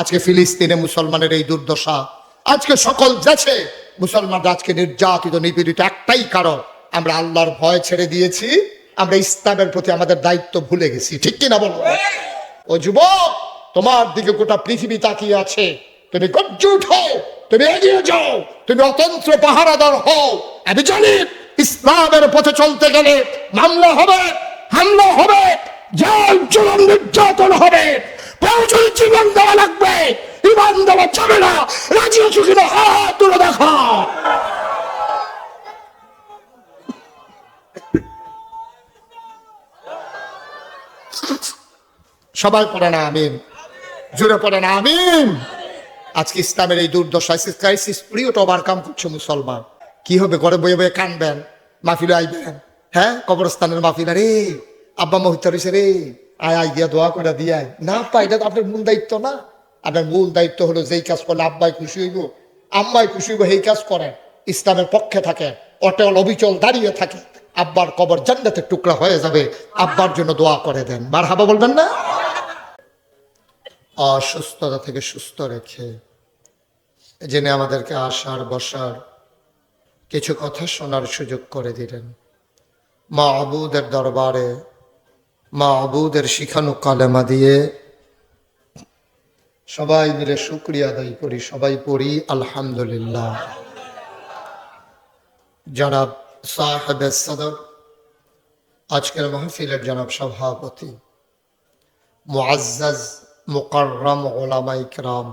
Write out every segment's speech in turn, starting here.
আজকে ফিলিস্তিনে মুসলমানের এই দুর্দশা, আজকে সকল দেশে মুসলমানরা আজকে নির্যাতিত নিপীড়িত, একটাই কারণ আমরা আল্লাহর ভয় ছেড়ে দিয়েছি, আমরা ইসলামের প্রতি আমাদের দায়িত্ব ভুলে গেছি। ঠিক কিনা বলো? ও যুবক, তোমার দিকে গোটা পৃথিবী তাকিয়ে আছে, তুমি গর্জে উঠো, তুমি এগিয়ে যাও, তুমি অতন্ত্র পাহারাদার হও। আমি জানি ইসলামের পথে চলতে গেলে মামলা হবে, হামলা হবে, জেল জুলুম নির্যাতন হবে, প্রয়োজন জীবন দেওয়া লাগবে, ইমান দেওয়া যাবে না। রাজি আছো কিনা হাত তুলে দেখা। সবাই পড়ে না আমিন, জোরে পড়ে না আমিন। আজকে ইসলামের এই দুর্দশা, ক্রাইসিস পিরিয়ড ওভারকাম করছে মুসলমান। কি হবে? ঘরে বয়ে বয়ে কানবেন, মাহফিলে আইবেন, হ্যাঁ কবরস্থানের মাহফিল, রে আব্বা মহিত রয়েছে রে, আয় আয় দিয়া দোয়া করে দিয়াই না পা, এটা তো আপনার মূল দায়িত্ব না। আপনার মূল দায়িত্ব হলো যেই কাজ করলে আব্বাই খুশি হইব, আম্মাই খুশি হইব, সেই কাজ করেন, ইসলামের পক্ষে থাকে, অটল অবিচল দাঁড়িয়ে থাকে, আব্বার কবর জান্নাতের টুকরা হয়ে যাবে। আব্বার জন্য দোয়া করে দেন, মারহাবা বলবেন না? অসুস্থতা থেকে সুস্থ রেখে জেনে আমাদেরকে আসার বসার কিছু কথা শোনার সুযোগ করে দিলেন। মাহবুদের দরবারে মাহবুদের শিখানো কালেমা দিয়ে সবাই মিলে শুকরিয়া আদায় করি, সবাই পড়ি আলহামদুলিল্লাহ। জনাব সাহেবে সদর, আজকের মাহফিলের জনাব সভাপতি, মুআজ্জাজ মুকাররম উলামা ইকরাম,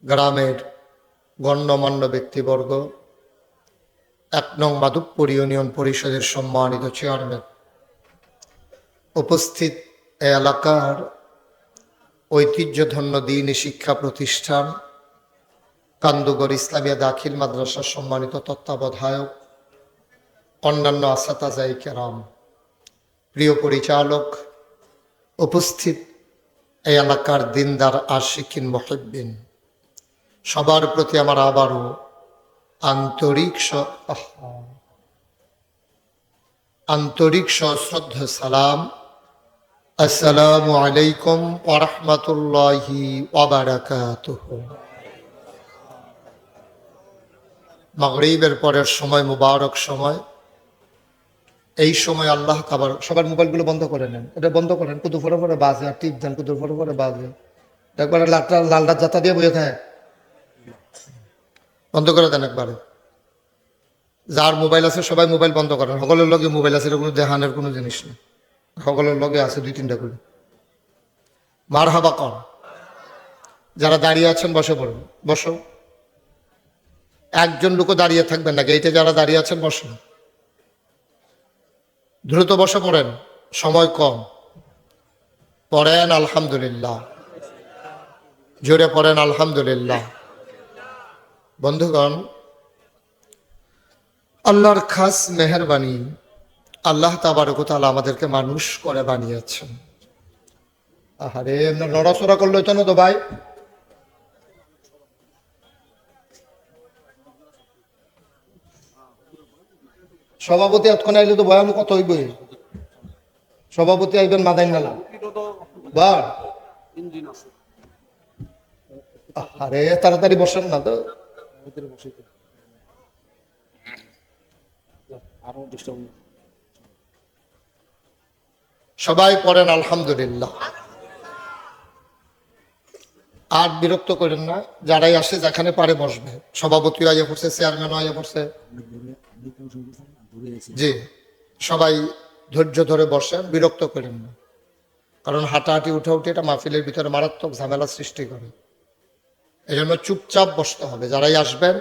গ্রামের গণ্যমান্য ব্যক্তিবর্গ, ১ নং মাধবপুর ইউনিয়ন পরিষদের সম্মানিত চেয়ারম্যান, উপস্থিত এ এলাকার ঐতিহ্যধন্য দ্বীনি শিক্ষা প্রতিষ্ঠান কান্দুগড় ইসলামিয়া দাখিল মাদ্রাসার সম্মানিত তত্ত্বাবধায়ক, অন্যান্য আসাতাজায়ে কেরাম, প্রিয় পরিচালক, উপস্থিত এই এলাকার দিনদার আশিকিন মুহিব্বিন, সবার প্রতি আমার আবারও আন্তরিক সশ্রদ্ধ সালাম। আসসালামু আলাইকুম ওয়া রাহমাতুল্লাহি ওয়া বারাকাতুহু। মাগরিবের পরের সময়, মুবারক সময়, এই সময় আল্লাহ খাবার, সবার মোবাইলগুলো বন্ধ করে নেন, এটা বন্ধ করেন, কুদু ফোরে ফোরে বাজে, আর টিপ দেন, কুদুর ফোরে ফোরে বাজে, একবারে লালটা জাতা দিয়ে বসে থাকে, বন্ধ করে দেন একবারে। যার মোবাইল আছে সবাই মোবাইল বন্ধ করেন, সকলের লগে মোবাইল আছে, এটা কোনো দেহানের কোনো জিনিস নেই, সকলের লগে আছে 2-3টা করে। মারহাবা কর। যারা দাঁড়িয়ে আছেন বসে পড়ুন, বসো। একজন লোকও দাঁড়িয়ে থাকবেন না, গেইটে যারা দাঁড়িয়ে আছেন বসুন, দ্রুত বসে পড়েন, সময় কম। পড়েন আলহামদুলিল্লাহ, জোরে পড়েন আলহামদুলিল্লাহ। বন্ধুগণ, আল্লাহর খাস মেহেরবানি, আল্লাহ তাবারক ওয়া তাআলা আমাদেরকে মানুষ করে বানিয়েছেন। আহারে নড়াচড়া করলে তো না তো ভাই, সভাপতি এতক্ষণ আইলে তো বয়ান কত হইব। সভাপতি আইবেন মাদাইন নালা বা, আরে তাড়াতাড়ি বসেন না তো। সবাই পড়েন আলহামদুলিল্লাহ। আর বিরক্ত করেন না, যারাই আসে যেখানে পারে বসবে। সভাপতিও আইয়া পড়ছে, চেয়ারম্যানও আইয়া পড়ছে, জি সবাই ধৈর্য ধরে বসেন, বিরক্ত করেন না, কারণ হাঁটাহাঁটি উঠাউঠি এটা মাহফিলের ভিতরে মারাত্মক ঝামেলা সৃষ্টি করে। এই জন্য চুপচাপ বসতে হবে। যারাই আসবেন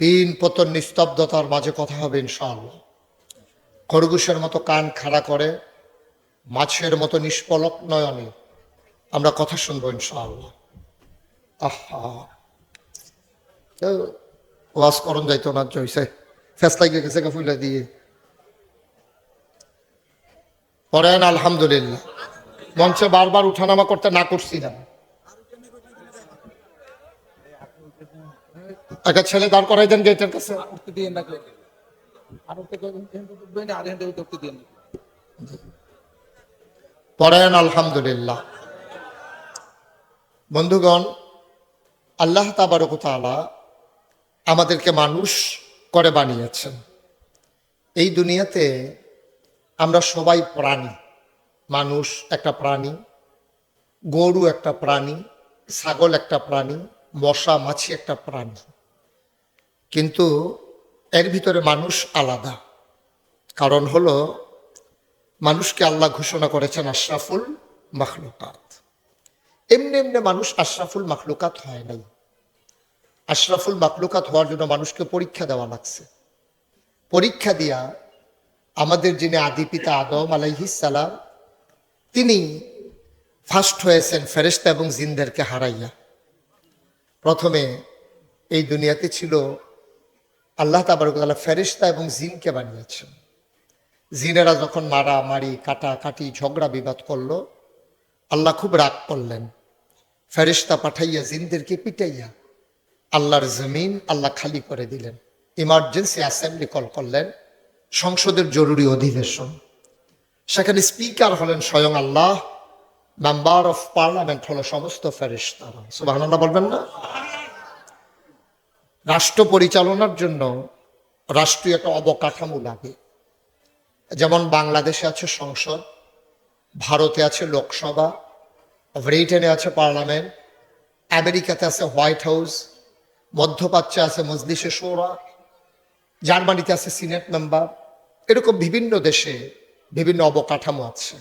পিন পতন নিস্তব্ধতার মাঝে কথা হবে ইনশাআল্লাহ। খরগোশের মতো কান খাড়া করে, মাছের মতো নিষ্পলক নয়নে আমরা কথা শুনবো ইনশাআল্লাহ। আহা, ওয়াজ করণ যাইতো না, জয়সে ফেস লাগিয়ে গেছে ফুলা দিয়ে। পড়েন আলহামদুলিল্লাহ। মঞ্চে বারবার উঠানামা করতে না করছি না, একটা ছেলে দাঁড় করাই দেন গেটের কাছে। পড়েন আলহামদুলিল্লাহ। বন্ধুগণ, আল্লাহ তাবারক ওয়া তাআলা আমাদেরকে মানুষ করে বানিয়েছেন। এই দুনিয়াতে আমরা সবাই প্রাণী। মানুষ একটা প্রাণী, গরু একটা প্রাণী, ছাগল একটা প্রাণী, মশা মাছি একটা প্রাণী। কিন্তু এর ভিতরে মানুষ আলাদা। কারণ হলো, মানুষকে আল্লাহ ঘোষণা করেছেন আশরাফুল মাখলুকাত। এমনি এমনি মানুষ আশরাফুল মাখলুকাত হয় নাই। আশরাফুল মাখলুকাত হওয়ার জন্য মানুষকে পরীক্ষা দেওয়া লাগছে। পরীক্ষা দিয়া আমাদের যিনি আদি পিতা আদম আলাইহিস সালাম, তিনি ফার্স্ট হয়েছেন ফেরেশতা এবং জিনদেরকে হারাইয়া। প্রথমে এই দুনিয়াতে ছিল আল্লাহ তাবারক ওয়া তাআলা ফেরেশতা এবং জিনকে বানিয়েছেন। জিনেরা যখন মারামারি কাটাকাটি ঝগড়া বিবাদ করলো, আল্লাহ খুব রাগ করলেন। ফেরেশতা পাঠাইয়া জিনদেরকে পিটাইয়া আল্লাহর জমিন আল্লাহ খালি করে দিলেন। ইমার্জেন্সি অ্যাসেম্বলি কল করলেন, সংসদের জরুরি অধিবেশন। সেখানে স্পিকার হলেন স্বয়ং আল্লাহ, মেম্বার অফ পার্লামেন্ট হলো সমস্ত ফেরেশতারা। সুবহানাল্লাহ বলবেন না? রাষ্ট্র পরিচালনার জন্য রাষ্ট্রীয় একটা অবকাঠামো লাগে। যেমন বাংলাদেশে আছে সংসদ, ভারতে আছে লোকসভা, ব্রিটেনে আছে পার্লামেন্ট, আমেরিকাতে আছে হোয়াইট হাউস, মধ্যপ্রাচ্যে আছে মজলিসে শোরা, জার্মানিতে আছে সিনেট মেম্বার। এরকম বিভিন্ন দেশে বিভিন্ন অবকাঠামো আছে।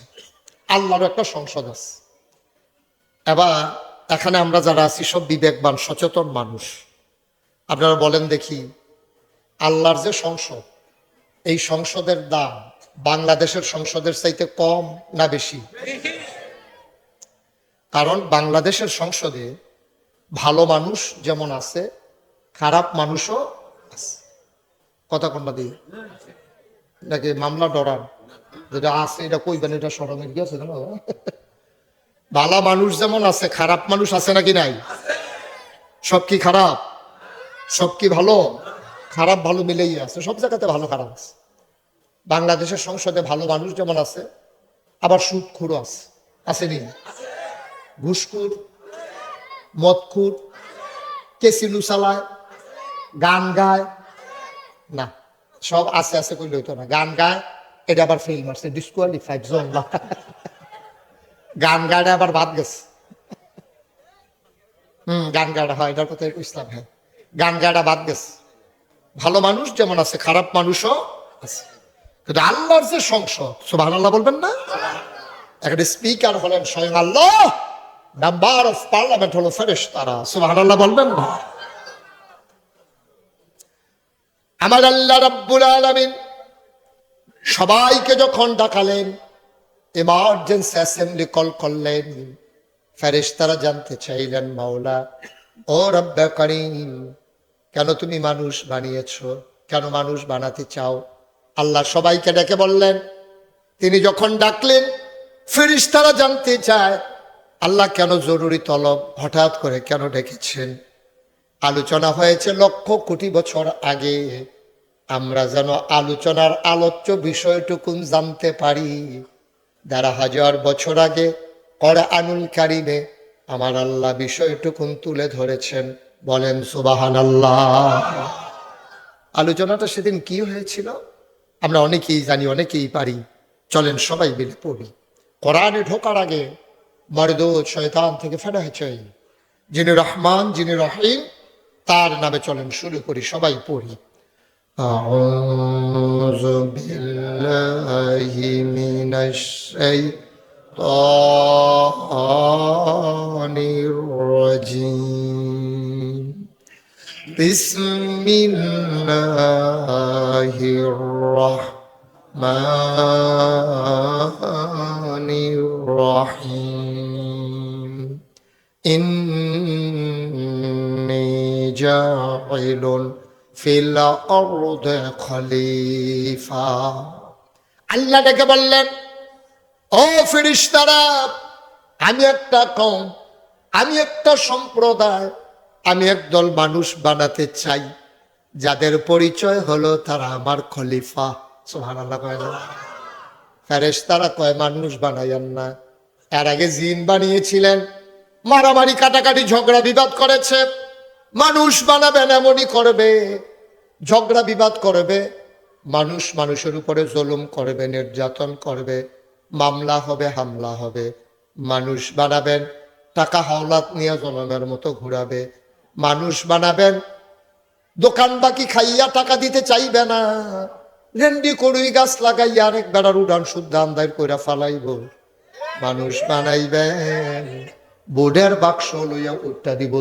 আল্লাহর একটা সংসদ আছে। এবার এখানে আমরা যারা আছি সব বিবেকবান সচেতন মানুষ। আপনারা বলেন দেখি, আল্লাহর যে সংসদ, এই সংসদের দাম বাংলাদেশের সংসদের চাইতে কম না বেশি? কারণ বাংলাদেশের সংসদে ভালো মানুষ যেমন আছে, খারাপ মানুষও আছে। কথা কোনটা দিয়ে নাকি মামলা ডরান? যেটা আছে এটা কইবেন, এটা সরমের গিয়েছে কেন? ভালো মানুষ যেমন আছে, খারাপ মানুষ আছে নাকি নাই? সব কি খারাপ? সব কি ভালো? খারাপ ভালো মিলেই আছে, সব জায়গাতে ভালো খারাপ আছে। বাংলাদেশের সংসদে ভালো মানুষ যেমন আছে, আবার সুদখোরও আছে। আসেনি? ঘুষখোর, মদখোর, কেসিনু চালায়, গান গায় না, সব আছে আছে কইলে হইতো না। গান গায়, এটা আবার ফেল মারছে, ডিসকোয়ালিফাইড জোন। গান গাড়ে আবার বাদ গেছে। গান গাড়া হয়, এটার কথা ইসলাম। হ্যাঁ, গান গাড়া বাদ গেছে। ভালো মানুষ যেমন আছে, খারাপ মানুষও আছে। কিন্তু আল্লাহর যে সংসদ, সুবহানাল্লাহ বলবেন না? একটা স্পিকার হলেন স্বয়ং আল্লাহ, মেম্বার অফ পার্লামেন্ট হলো ফেরেশতারা। সুবহানাল্লাহ বলবেন না? আমার আল্লাহ রাব্বুল আলামিন সবাইকে যখন ডাকালেন, ইমার্জেন্সি অ্যাসেম্বলি কল করলেন, ফেরেশতারা জানতে চাইলেন, মাওলা ও রব্বে কারীম, কেন তুমি মানুষ বানিয়েছো? কেন মানুষ বানাতে চাও? আল্লাহ সবাইকে ডেকে বললেন। তিনি যখন ডাকলেন, ফেরেশতারা জানতে চায় আল্লাহ কেন জরুরি তলব হঠাৎ করে কেন ডেকেছেন? আলোচনা হয়েছে লক্ষ কোটি বছর আগে। আমরা যেন আলোচনার আলোচ্য বিষয়টুকুন জানতে পারি। ১,৫০০ বছর আগে কোরআনুল কারীমে আমার আল্লাহ বিষয়টুকুন তুলে ধরেছেন। বলেন সুবহানাল্লাহ। আলোচনাটা সেদিন কি হয়েছিল আমরা অনেকেই জানি, অনেকেই পারি। চলেন সবাই মিলে পড়ি। কোরআনে ঢোকার আগে মরদুদ শয়তান থেকে ফেরা চাই, যিনি রহমান যিনি রহিম, তার নামে চলেন শুরু করি, সবাই পড়ি। আউযু বিল্লাহি মিনাশ শাইতানির রাজিম। বিসমিল্লাহির রাহমানির রাহিম। ইন্নী জাইলুন ফিল আরদি খলিফা। আল্লাহ ডেকে বললেন, ও ফেরেশতারা, আমি একটা কওম, আমি একটা সম্প্রদায়, আমি একদল মানুষ বানাতে চাই, যাদের পরিচয় হলো তারা আমার খলিফা। সুবহানাল্লাহ কয় না? ফেরেশতারা কয় মানুষ বানাইয়েন না, এর আগে জিন বানিয়েছিলেন, মারামারি কাটাকাটি ঝগড়া বিবাদ করেছে। মানুষ বানাবেন এমনই করবে, ঝগড়া বিবাদ করবে, মানুষ মানুষের উপরে জুলুম করবে, নির্যাতন করবে, মামলা হবে, হামলা হবে। মানুষ বানাবেন টাকা হাওলাত নিয়ে জনমের মতো ঘুরাবে। মানুষ বানাবেন দোকান বাকি খাইয়া টাকা দিতে চাইবে না, রেন্ডি করুই গাছ লাগাইয়া আরেক বেড়ার উড়ান শুদ্ধ আন্দায় কইরা ফালাইব। মানুষ বানাইবেন বোর্ডের বাক্স লইয়া উঠটা দিব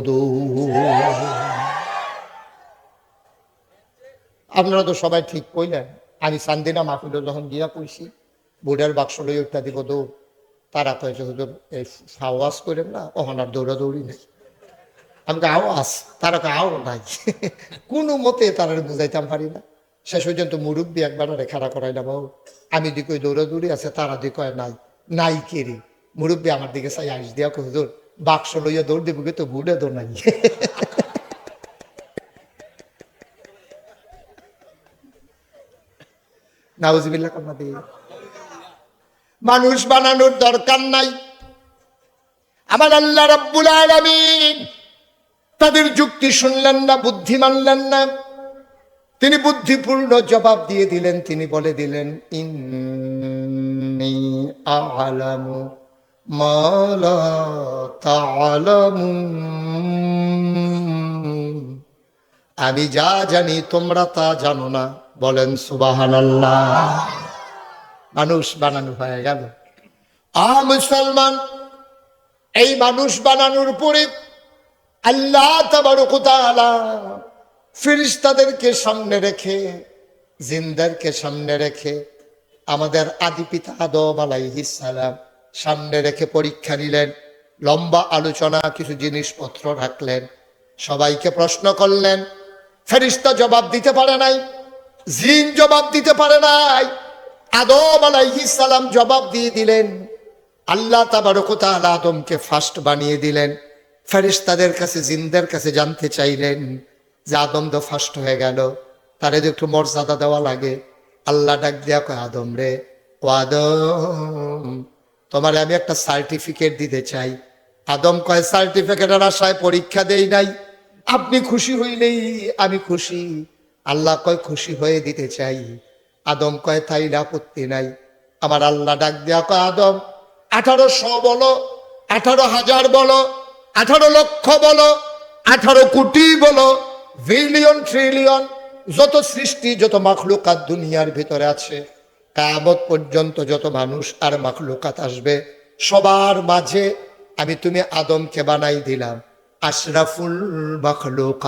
আপনারা তো সবাই ঠিক কইলেন। আমি সান্দিনা মাহফিলে যখন গিয়া কইছি বোর্ডের বাক্স লইয়া উঠটা দিব দৌড়, তারা কয়েছে হুজুর এই আওয়াজ করেন না, ওখানার দৌড়াদৌড়ি নেই। আমি আওয়াজ, তারা আও নাই। কোনো মতে তারা বুঝাইতাম পারি না। শেষ পর্যন্ত মুরব্বী একবার খাড়া করাইলাম, আমি দিকে দৌড়াদৌড়ি আছে, তারা দিকে নাই, নাই কেরি। মুরব্বী আমার দিকে চাই আইস দিয়া হুজুর বাক্স লইয়া দৌড় দিব, তো বুড়ে দৌড় নাই। নাউজুবিল্লাহ কন্যা দিয়ে মানুষ বানানোর দরকার নাই। আমার আল্লাহ রাব্বুল আলামিন তাদের যুক্তি শুনলেন না, বুদ্ধি মানলেন না। তিনি বুদ্ধিপূর্ণ জবাব দিয়ে দিলেন। তিনি বলে দিলেন, ইন্নী আ'লামু মা লা তা'লামুন, আমি যা জানি তোমরা তা জানো না। বলেন সুবহানাল্লাহ। মানুষ বানানো হয়ে গেল। মুসলমান, এই মানুষ বানানোর পরে আল্লাহ তাবারক ওয়া তাআলা ফেরেশতাদেরকে সামনে রেখে, জিনদেরকে সামনে রেখে, আমাদের আদি পিতা আদম আলাইহিস সালাম সামনে রেখে পরীক্ষা নিলেন। লম্বা আলোচনা, কিছু জিনিসপত্র রাখলেন, সবাইকে প্রশ্ন করলেন। ফেরেশতা জবাব দিতে পারে নাই, জিন জবাব দিতে পারে নাই, আদম আলাইহিস সালাম জবাব দিয়ে দিলেন। আল্লাহ তাবারক ওয়া তাআলা আদমকে ফার্স্ট বানিয়ে দিলেন। ফেরেশতাদের কাছে, জিনদের কাছে জানতে চাইলেন যে আদম তো ফার্স্ট হয়ে গেল, তার একটু মর্যাদা দেওয়া লাগে। আল্লাহ ডাক দিয়া কয়, আদম রে, ও আদম, তোমার আমি একটা সার্টিফিকেট দিতে চাই। আদম কয়, সার্টিফিকেটের আশায় পরীক্ষা দেই নাই, আপনি খুশি হইলেই আমি খুশি। আল্লাহ কয়, খুশি হয়ে দিতে চাই। আদম কয়, তাই আপত্তি নাই। আমার আল্লাহ ডাক দিয়া কয়, আদম 1800 বলো, 18,000 বলো, 18 লক্ষ বলো, 18 কোটি বলো, বিলিয়ন ট্রিলিয়ন, যত সৃষ্টি, যত মাখলুকাত দুনিয়ার ভিতরে আছে, কিয়ামত পর্যন্ত যত মানুষ আর মাখলুকাত আসবে, সবার মাঝে আমি তুমি আদমকে বানাই দিলাম আশরাফুল মাখলুকাত।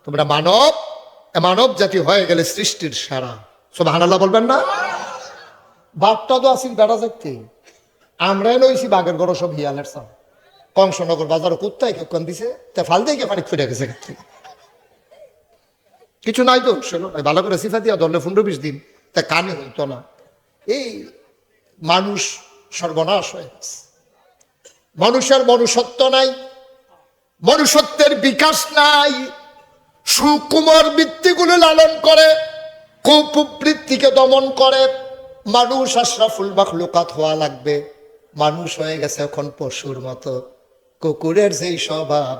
তোমরা মানব, মানব জাতি হয়ে গেলে সৃষ্টির সেরা। সুবহানাল্লাহ বলবেন না? বাপটা তো আসিল বেড়া যাচ্ছে, আমরাই নইছি বাঘের গড় সব হিয়ালের সাম। কংসনগর বাজার কুত্তায় কেন দিছে, তা ফাল দিয়ে পানি ফুটে গেছে। কিছু নাই তো, শোনো ভালো করে সিফা দিয়া ধরলে 15-20 দিন তা কানে হইতো না। এই মানুষ সর্বনাশ হয়ে গেছে। মানুষের মনুষ্যত্ব নাই, মনুষ্যত্বের বিকাশ নাই। সুকুমার বৃত্তিগুলো লালন করে, কুপ্রবৃত্তিকে দমন করে। মানুষ আশরাফুল মাখলুকাত হওয়া লাগবে। মানুষ হয়ে গেছে এখন পশুর মতো। কুকুরের যেই স্বভাব,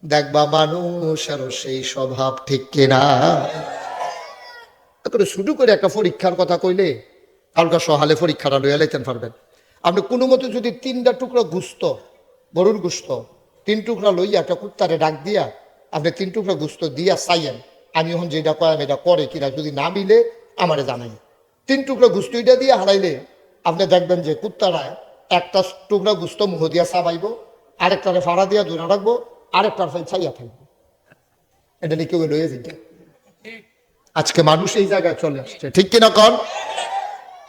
দেখবা মানুষেরও সেই স্বভাব, ঠিক কিনা? শুরু করে একটা পরীক্ষার কথা কইলে কালকা সহালে পরীক্ষাটা লইয়া লাইতেন পারবেন। আপনি কোনো মতো যদি 3টা টুকরা গুস্ত, গরুর গুস্ত 3 টুকরা লইয়া একটা কুত্তারে ডাক দিয়া আপনি 3 টুকরা গুস্ত দিয়া চাইয়েন, আমি এখন যেটা কয়াম এটা করে কিনা, যদি না মিলে আমারে জানাই। 3 টুকরা গুস্ত এটা দিয়ে হারাইলে আপনি দেখবেন যে কুত্তারা একটা টুকরা গুস্ত মুখ দিয়া চাবাইব, আরেকটারে ফাড়া দিয়া ধরে রাখবো, আরেকটার ফাই ছাইয়া থাকবো। এটা নিয়ে কেউ লইয়া যেটা। আজকে মানুষ এই জায়গায় চলে আসছে, ঠিক কিনা কন?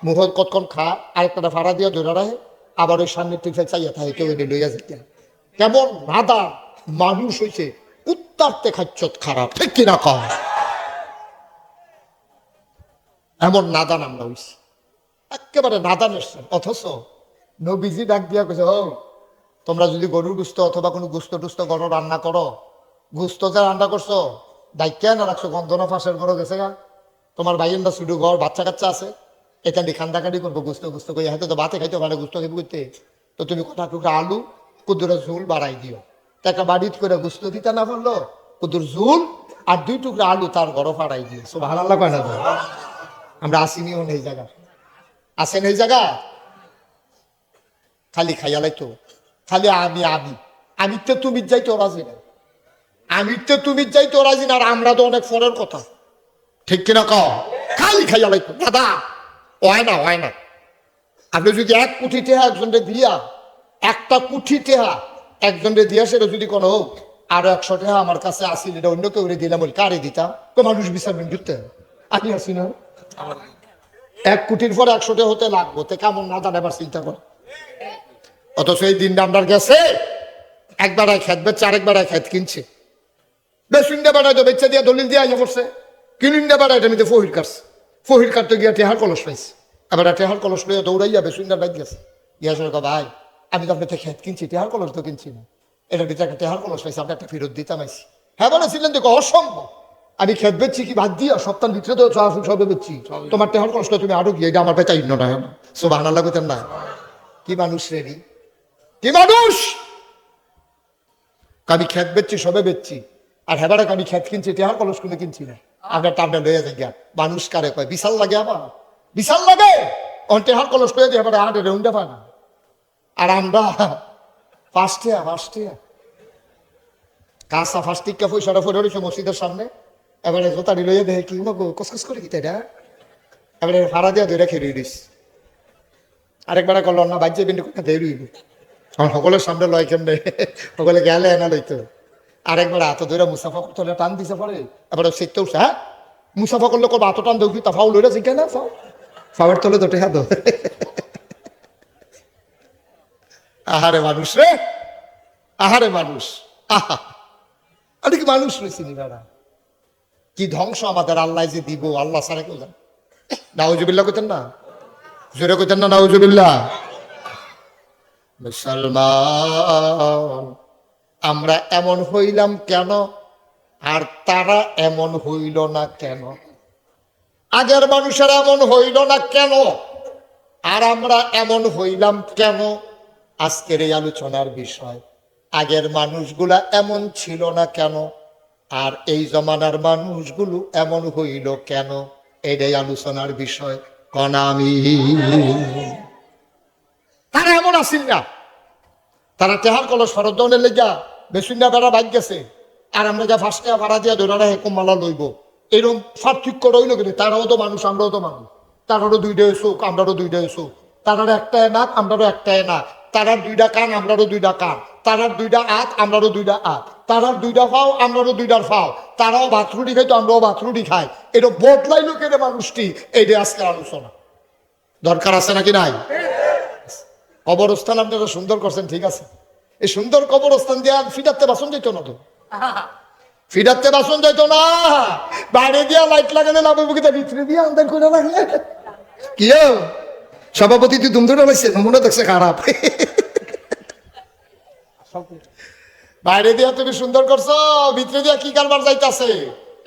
মুখ কতক্ষণ খা, আরেকটা ফাড়া দিয়া ধরে রাখে, আবার ওই সামনের ঠিক চাইয়া থাকে, কেউ এটা লইয়া যেটা। কেমন নাদা মানুষ হয়েছে, কুত্তারতে খাচ্ছত খারাপ, ঠিক কিনা কন? এমন নাদান আমরা হইছি, একেবারে নাদান এসছেন। অথচ নবীজি ডাক দিয়া কইছে, ও তোমরা যদি গরুর গুস্ত অথবা কোনো গুস্ত টুস্ত গরু রান্না করো, গুস্ত যা রান্না করছো দায়িত্ব না রাখছো, গন্ধনা ফাঁসের ঘর গেছে গা, তোমার ভাইয়ের শুধু ঘর বাচ্চা কাচ্চা আছে, এটা নিয়ে খান্দাকাটি করবো, গুস্ত গুস্ত করে হয়তো তো ভাতে খাইতে পারে, গুস্ত খেয়ে করতে তো তুমি কটা টুকরা আলু কুদুরে ঝুল বাড়াই দিও। একটা বাড়িত করে গুস্ত দিতে না পারলো, কুদুর ঝুল আর 2 টুকরা আলু তার ঘর ফাড়াই দিও। সুবহানাল্লাহ কয় না? আমরা আসিনিও এই জায়গা, আসেন এই জায়গা খালি খাইয়ালাই তো, খালি আমি তো তুমি যাই তো রাজি না, আমি তো তুমি যাই তো রাজি না, আর আমরা তো অনেক ফরের কথা, ঠিক কিনা কও? খালি খাইয়ালাই তো দাদা, হয় না। আপনি যদি 1 কোটি টেহা একজনকে দিয়া, 1টা কোটি টেহা একজনকে দিয়া, সেটা যদি কোনো আর 100 টেহা আমার কাছে আসিল, এটা অন্য কেউ দিলাম, ওই কারে দিতাম? তো মানুষ বিচারবেন ঢুকতে আমি আসি না, 1 কোটির পর 100 টেহা হতে লাগবো, তে কেমন না জানে এবার চিন্তা করে। অথচ এই দিনটা আপনার গেছে, একবার খেত বেচছে, আরেকবার খেত কিনছে, বেসুইন্ডা বেড়ায় তো বেচা দিয়া দলিল দিয়ে আইয়া পড়ছে, কিনুইন্ডা বেড়ায় এটা নিতে ফহির কাটছে, ফহির কাটতে গিয়া টেহার কলস পাইছে, এবার টেহার কলস লইয়া দৌড়াইয়া বেসুইন্ডার বাইক গেছে, গিয়া শুনে ভাই আমি তো আপনার খেত কিনছি, টেহার কলস তো কিনছি না, এটার ভিতরে একটা টেহার কলস পাইছে, আপনি একটা ফেরত দিতাম আইসি। হ্যাঁ বলেছিলেন দেখো অসম্ভব, আমি খেত বেচছি কি বাদ দিয়া, সপ্তাহ ভিতরে তো সবে বেচছি, তোমার টেহার কলসটা তুমি আরো গিয়ে, এটা আমার বেচা ইন্ন না, সুবহানাল্লাহ কইতেন না? কি মানুষ রেডি, কি মানুষ! আমি খেত বেচছি, সবে বেচছি, আর হেবারে আমি খেত কিনছি, টেহার কলস কোনো কিনছি না, আপনার টাবটা লইয়া যাই গিয়া। মানুষ কারে কয়? বিশাল লাগে, আমার বিশাল লাগে, টেহার কলস লইয়া দিয়ে হেবারে হাটে রেউন্ডা পায় না, আর আমরা 5 টাকা কাঁচা ফাস্টিকা পয়সাটা পড়ে রয়েছে মসজিদের সামনে, এবারে জোতারি লইয়া দেখে কি মগো কসকস করে কি এটা, এবারে ভাড়া দিয়া ধরে খেয়ে দিস, আরেকবার করল না বাজ্যে বিন্দু কোথা দিয়ে রইব, সকলের সামনে লয় কেমনে, সকলে গেলে এনা লইতো, আরেকবার হাত ধরে মুসাফা করতে হলে টান দিছে পরে, এবারে শিখতে উঠছে, হ্যাঁ মুসাফা করলে করবো হাত টান দেউ, তা ফাউল হইলে শিখে না, ফাওয়ার তলে দোটে হাত। আহারে মানুষ রে, আহারে মানুষ, আহা আর কি মানুষ রয়েছি নিরারা, কি ধ্বংস আমাদের আল্লাহ যে দিব, আল্লাহ সারা কেউ জান। নাউজুবিল্লাহ কইতেন না, জোরে কইতেন না নাউজুবিল্লাহ। মুসলমান আমরা এমন হইলাম কেন, আর তারা এমন হইল না কেন? আগের মানুষেরা এমন হইল না কেন, আর আমরা এমন হইলাম কেন? আজকের এই আলোচনার বিষয়, আগের মানুষগুলা এমন ছিল না কেন, আর এই জমানার মানুষগুলো এমন হইল কেন? এটাই আলোচনার বিষয়। কনামি তারা এমন আসিল না, তারা টেহার কলস ফরত দৌড়ে লেগা বেসুন্ডা বেড়া বাইক গেছে, আর আমরা যা 5 টাকা ভাড়া দিয়া ধরে হেকুম মালা লইব, এরকম পার্থক্য রইল কিন্তু। তারাও তো মানুষ, আমরাও তো মানুষ, তারারও 2টা চোখ, আমরারও 2টা চোখ, তারারও একটা নাক, আমরারও একটা নাক, তারার 2টা কান, আমরারও 2টা কান, তারার 2টা হাত, আমরারও 2টা হাত, তারার 2টা ফাও, আমরারও 2টার ফাও, তারাও ভাতরুটি খাই তো আমরাও ভাতরুটি খাই, এটা বদলাইলো কেন মানুষটি? এইটা আজকে আলোচনা দরকার আছে নাকি নাই? কবরস্থান আপনারা সুন্দর করছেন, ঠিক আছে, এই সুন্দর কবরস্থান দিয়ে ফিটাতে বাসন যেত না, তো ফিটাতে বাসন যেত না, বাইরে দিয়া লাইট লাগালে লাভ বুকিতে ভিতরে দিয়ে আন্দার করে রাখলে কি সভাপতি তুই দুম ধরে লাগছে, মনে দেখছে খারাপ, বাইরে দিয়া তুমি সুন্দর করছো, ভিতরে দিয়া কি কারবার যাইতাছে?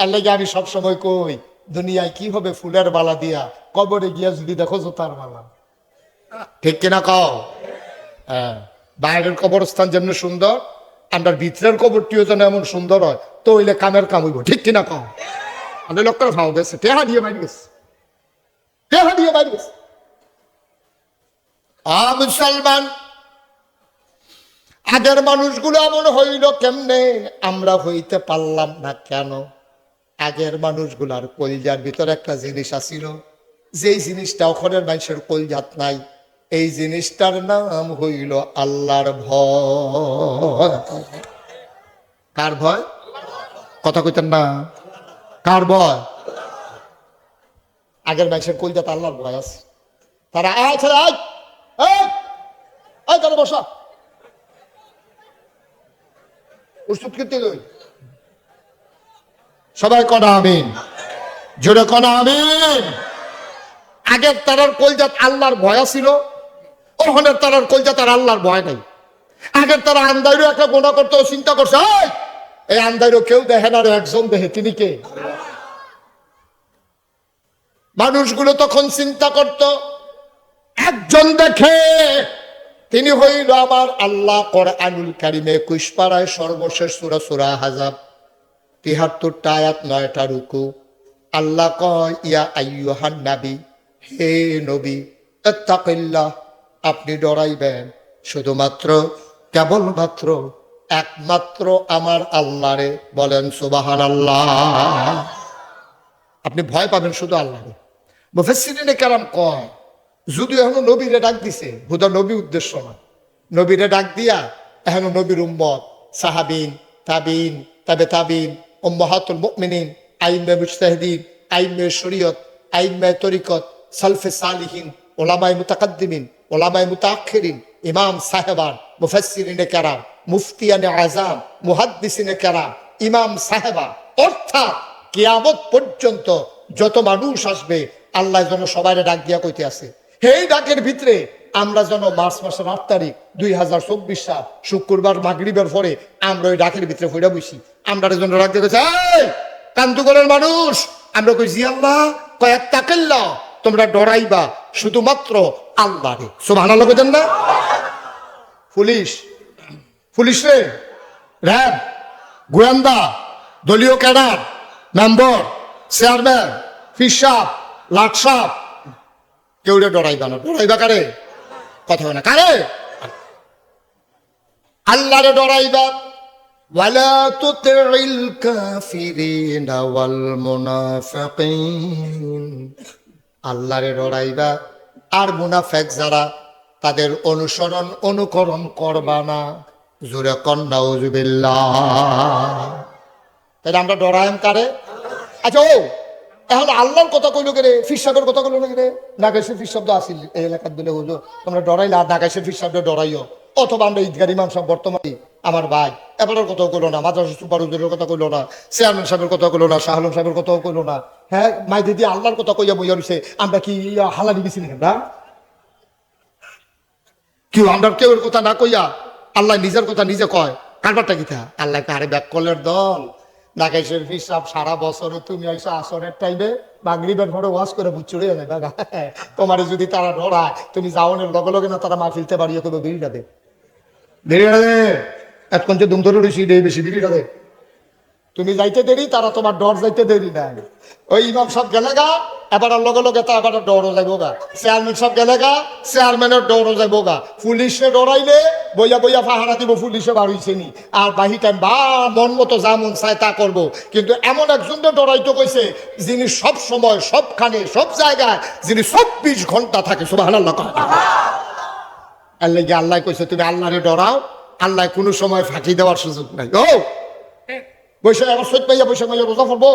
এর লাগে আমি সবসময় কই, দুনিয়ায় কি হবে ফুলের বালা দিয়া, কবরে গিয়া যদি দেখো জোতার বালা, ঠিক কিনা কও? হ্যাঁ, বাইরের কবরস্থান যেমন সুন্দর, আমরা ভিতরের কবরটিও যেন এমন সুন্দর হয়, তো হইলে কামের কাম হইব, ঠিক কিনা কও? আমাদের লোকটা ভাও গেছে, টেহা দিয়ে বাইরে গেছে, টেহা দিয়ে বাইরে গেছে। মুসলমান আগের মানুষগুলো এমন হইল কেমনে, আমরা হইতে পারলাম না কেন? আগের মানুষগুলার কলজার ভিতরে একটা জিনিস আছিল, যেই জিনিসটা ওখানের মানুষের কলজাত নাই, এই জিনিসটার নাম হইল আল্লাহর ভয়। কার ভয়? কথা কইতেন না, কার ভয়? আগের মানুষের কলজাত আল্লাহর ভয় আছে। তারা তারা বসা ওষুধ খেতে লই, সবাই কনা আমিন, জোরে কনা আমিন। আগের তারার কলজাত আল্লাহর ভয় ছিল, ওখানের তারার কলজাত আর আল্লাহর ভয় নাই। আগের তারা আন্দাইরও একটা গোনা করতে চিন্তা করছে, এই আন্দাইরও কেউ দেখে না, একজন দেখে, তিনি কে? মানুষগুলো তখন চিন্তা করত, একজন দেখে তিনি হইল আমার আল্লাহ। কোরআনুল কারীমে 21 পারায় সর্বশেষ সূরা সূরা আহজাব 73টা আয়াত 9টা রুকু। আল্লাহ কয় ইয়া আইয়ুহান নবী, হে নবী, ইত্তাকিল্লাহ, আপনি ডরাইবেন শুধুমাত্র কেবলমাত্র একমাত্র আমার আল্লাহরে। বলেন সুবহানাল্লাহ। আপনি ভয় পাবেন শুধু আল্লাহরে। মুফাসসিরিনে কেরাম কয় যদিও এখনো নবীরে ডাক দিছে, হুদা নবী উদ্দেশ্য না, নবীরে ডাক দিয়া এখনো নবীর উম্মত, সাহাবিন, তাবিন, তাবে তাবিন, উম্মাহাতুল মুমিনিন, আইম্মে মুজতাহিদিন, আইম্মে শরীয়ত, আইম্মে তরিকত, সালফে সালিহিন, ওলামায়ে মুতাকাদ্দিমিন, ওলামায়ে মুতাআখিরিন, ইমাম সাহেবান, মুফাসসিরিনে কেরাম, মুফতিয়ানে আযাম, মুহাদ্দিসিনে কেরাম, ইমাম সাহেবা, অর্থাৎ কিয়ামত পর্যন্ত যত মানুষ আসবে আল্লাহ যেন সবাই ডাক দিয়া কইতে আছে। এই ডাকের ভিতরে আমরা যেন মার্চ মাসের 8 তারিখ 2024 সাল শুক্রবার মাগরিবের পরে আমরা ওই ডাকের ভিতরে ফইরা বসি। আমরা যেন ডাক দিয়ে কইছে, এই কান্দুগরের মানুষ, আমরা কই জি আল্লাহ, কয় ইত্তাকিল্লাহ, তোমরা ডরাইবা শুধুমাত্র আল্লাহরে। সুবহানাল্লাহ কইতেন না? পুলিশ, পুলিশ রে, র‍্যাব, গোয়েন্দা, দলীয় ক্যাডার, মেম্বার, চেয়ারম্যান, ফিসাব, লাটসাপ, কেউ ডরাইবা না। ডরাইবা কারে? কথা হয় না কারে? আল্লাহরে ডরাইবা। ওয়ালা তুতিল কাফিরিনা ওয়াল মুনাফিকিন, আল্লাহরে ডরাইবা আর মুনাফিক যারা তাদের অনুসরণ অনুকরণ করবা না। জোরে কন নাউযুবিল্লাহ। তাহলে আমরা ডরাইম কারে? আচ্ছা ও এখন আল্লাহর কথা কইলো কে রে? ফিসাবের কথা কইলো না কে রে? নাগাইশের ফিস শব্দ আসিল এই এলাকার দিলে হলো তোমরা ডরাইলে আর নাগাইশের ফিস শব্দ ডরাইও। অথবা আমরা ঈদগার ইমাম সাহেব বর্তমানে আমার ভাই এবারের কথাও কইলো না, মাদ্রাসা সুপার হুজুরের কথা কইলো না, চেয়ারম্যান সাহেবের কথা কইলো না, শাহ আলম সাহেবের কথাও কইলো না। হ্যাঁ মাই দিদি আল্লাহর কথা কইয়া বইয়া রইছে। আমরা কি হালালি গেছি না? কেউ আমরা কেউ কথা না কইয়া আল্লাহ নিজের কথা নিজে কয়। কারবারটা কি থা? আল্লাহ কারে ব্যাক কলের দল নাগাইশের হিসাব সারা বছরে তুমি আইসো আসরের টাইমে মাগরিবের ঘরে ওয়াজ করে বুচুড়ে যায় দাদা। তোমারে যদি তারা ডরায় তুমি যাওনের লগে লগে না তারা মাহফিলতে বাড়িয়ে করবে বিড়িটা দে, দেরিটা দে, এখন যে দুম ধরে রয়েছি বেশি বিড়িটা দে। তুমি যাইতে দেরি, তারা তোমার ডর যাইতে দেরি নাই। ওই ইমাম সব গেলে গা এবার লগে লগে তা আবার ডরও যাইব গা। চেয়ারম্যান সব গেলে গা চেয়ারম্যানের ডরও যাইব গা। পুলিশে ডরাইলে বইয়া বইয়া পাহারা দিব পুলিশে বার হইছে নি আর বাহি টাইম বা মন মতো যা মন চায় তা করবো। কিন্তু এমন একজনকে ডরাইতে কইছে যিনি সব সময় সবখানে সব জায়গায় যিনি 24 ঘন্টা থাকে। সুবহানাল্লাহ। আল্লাহ আল্লাহ কইছে তুমি আল্লাহরে ডরাও, আল্লাহ কোনো সময় ফাঁকি দেওয়ার সুযোগ নাই। ও বৈশাখ আবার সৈত পাইয়া বৈশাখ মাইয়া রোজা পড়বো,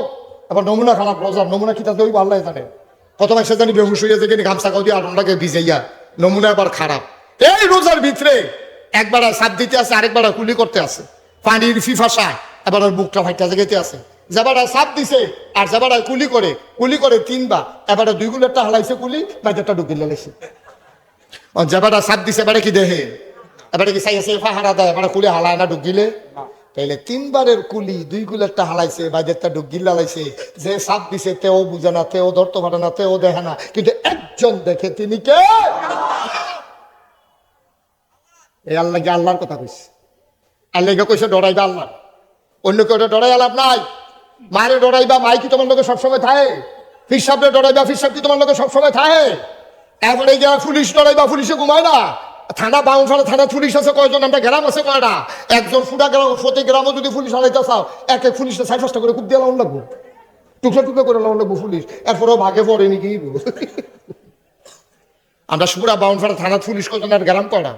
আবার নমুনা খারাপ রোজার নমুনা কিতা দইব আল্লাহ জানে। কত মাসে জানি বেহুশ হইয়া যে গামছা কাউ দিয়ে আটটাকে ভিজাইয়া নমুনা আবার খারাপ। এই রোজার ভিতরে একবার সাপ দিতে আছে, আরেকবার কুলি করতে আছে, পানির ফিফাসা এবার বুকটা ফাইটা জেগেতে আছে। যাবার সাপ দিছে আর যাবার কুলি করে 3 বার, এবার 2 গুলেরটা হালাইছে কুলি, বাইরেটা ঢুকিয়ে লেগেছে। যাবার সাপ দিছে এবারে কি দেহে, এবারে কি চাইছে ফাহারা দেয়, এবারে কুলি হালায় না ঢুকিলে। তাইলে 3 বারের কুলি 2 গুলেরটা হালাইছে, বাইরেটা ঢুকিয়ে লাগাইছে। যে সাপ দিছে তেও বুঝে না, তেও ধরতে পারে না, তেও দেখে না, কিন্তু একজন দেখে, তিনি কে? এই আল্লাহকে আল্লাহর কথা কইছে। আল্লাহকে কইছে ডরাইবা আল্লাহ, অন্য কেউ ডরাই আলাপ নাই। মায়ের ডরাইবা, মাই কি তোমার লোকে সবসময় থাকে? ফিরসাবরে ডরাইবা, ফিরসাব কি তোমার লোকে সবসময় থাকে? এবারে গিয়া পুলিশ ডরাইবা, পুলিশে ঘুমায় না। থানা বাউন্সারে থানা পুলিশ আছে কয়জন? আমরা গ্রাম আছে কয়টা? একজন ফুটা গ্রাম, প্রতি গ্রামও যদি পুলিশ হারাইতে চাও এক এক পুলিশটা 4-5টা করে খুব দিয়ে লাউন লাগবো, টুকরা টুকরা করে লাউন লাগবো পুলিশ। এরপরেও ভাগে পড়ে নাকি আমরা সুরা বাউন্সারে থানা পুলিশ কয়জন আর গ্রাম কয়টা?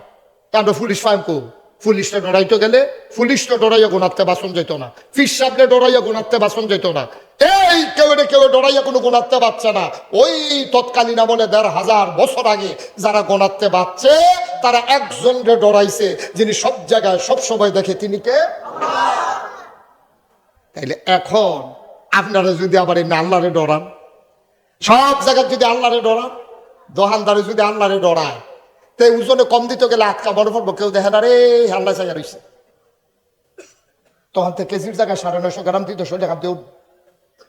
আমরা পুলিশ ফাইম কো। পুলিশটা ডরাইতে গেলে পুলিশটা ডরাইয়া গুণাতে বাসন যেত না, ফিরসাবরে ডরাইয়া গুণাতে বাসন যেত না। এই কেউ ডরাইয়া কোনো গুণাতে পারছে না। ওই তৎকালীন আমলে 1500 বছর আগে যারা গুণাতে পারছে তারা একজনকে ডরাইছে যিনি সব জায়গায় সব সময় দেখে, তিনি কে? তাইলে এখন আপনারা যদি আবার এমনি আল্লাহরে ডরান, সব জায়গায় যদি আল্লাহরে ডরান, দোকানদারে যদি আল্লাহরে ডরায়, তাই ওজনে কম দিতে গেলে আটকা বড় পড়বো, কেউ দেখে না রে আল্লাহ চাইয়া রয়েছে। তখন তো কেজির জায়গায় 950 গ্রাম দিতে 100 টাকা দিয়ে,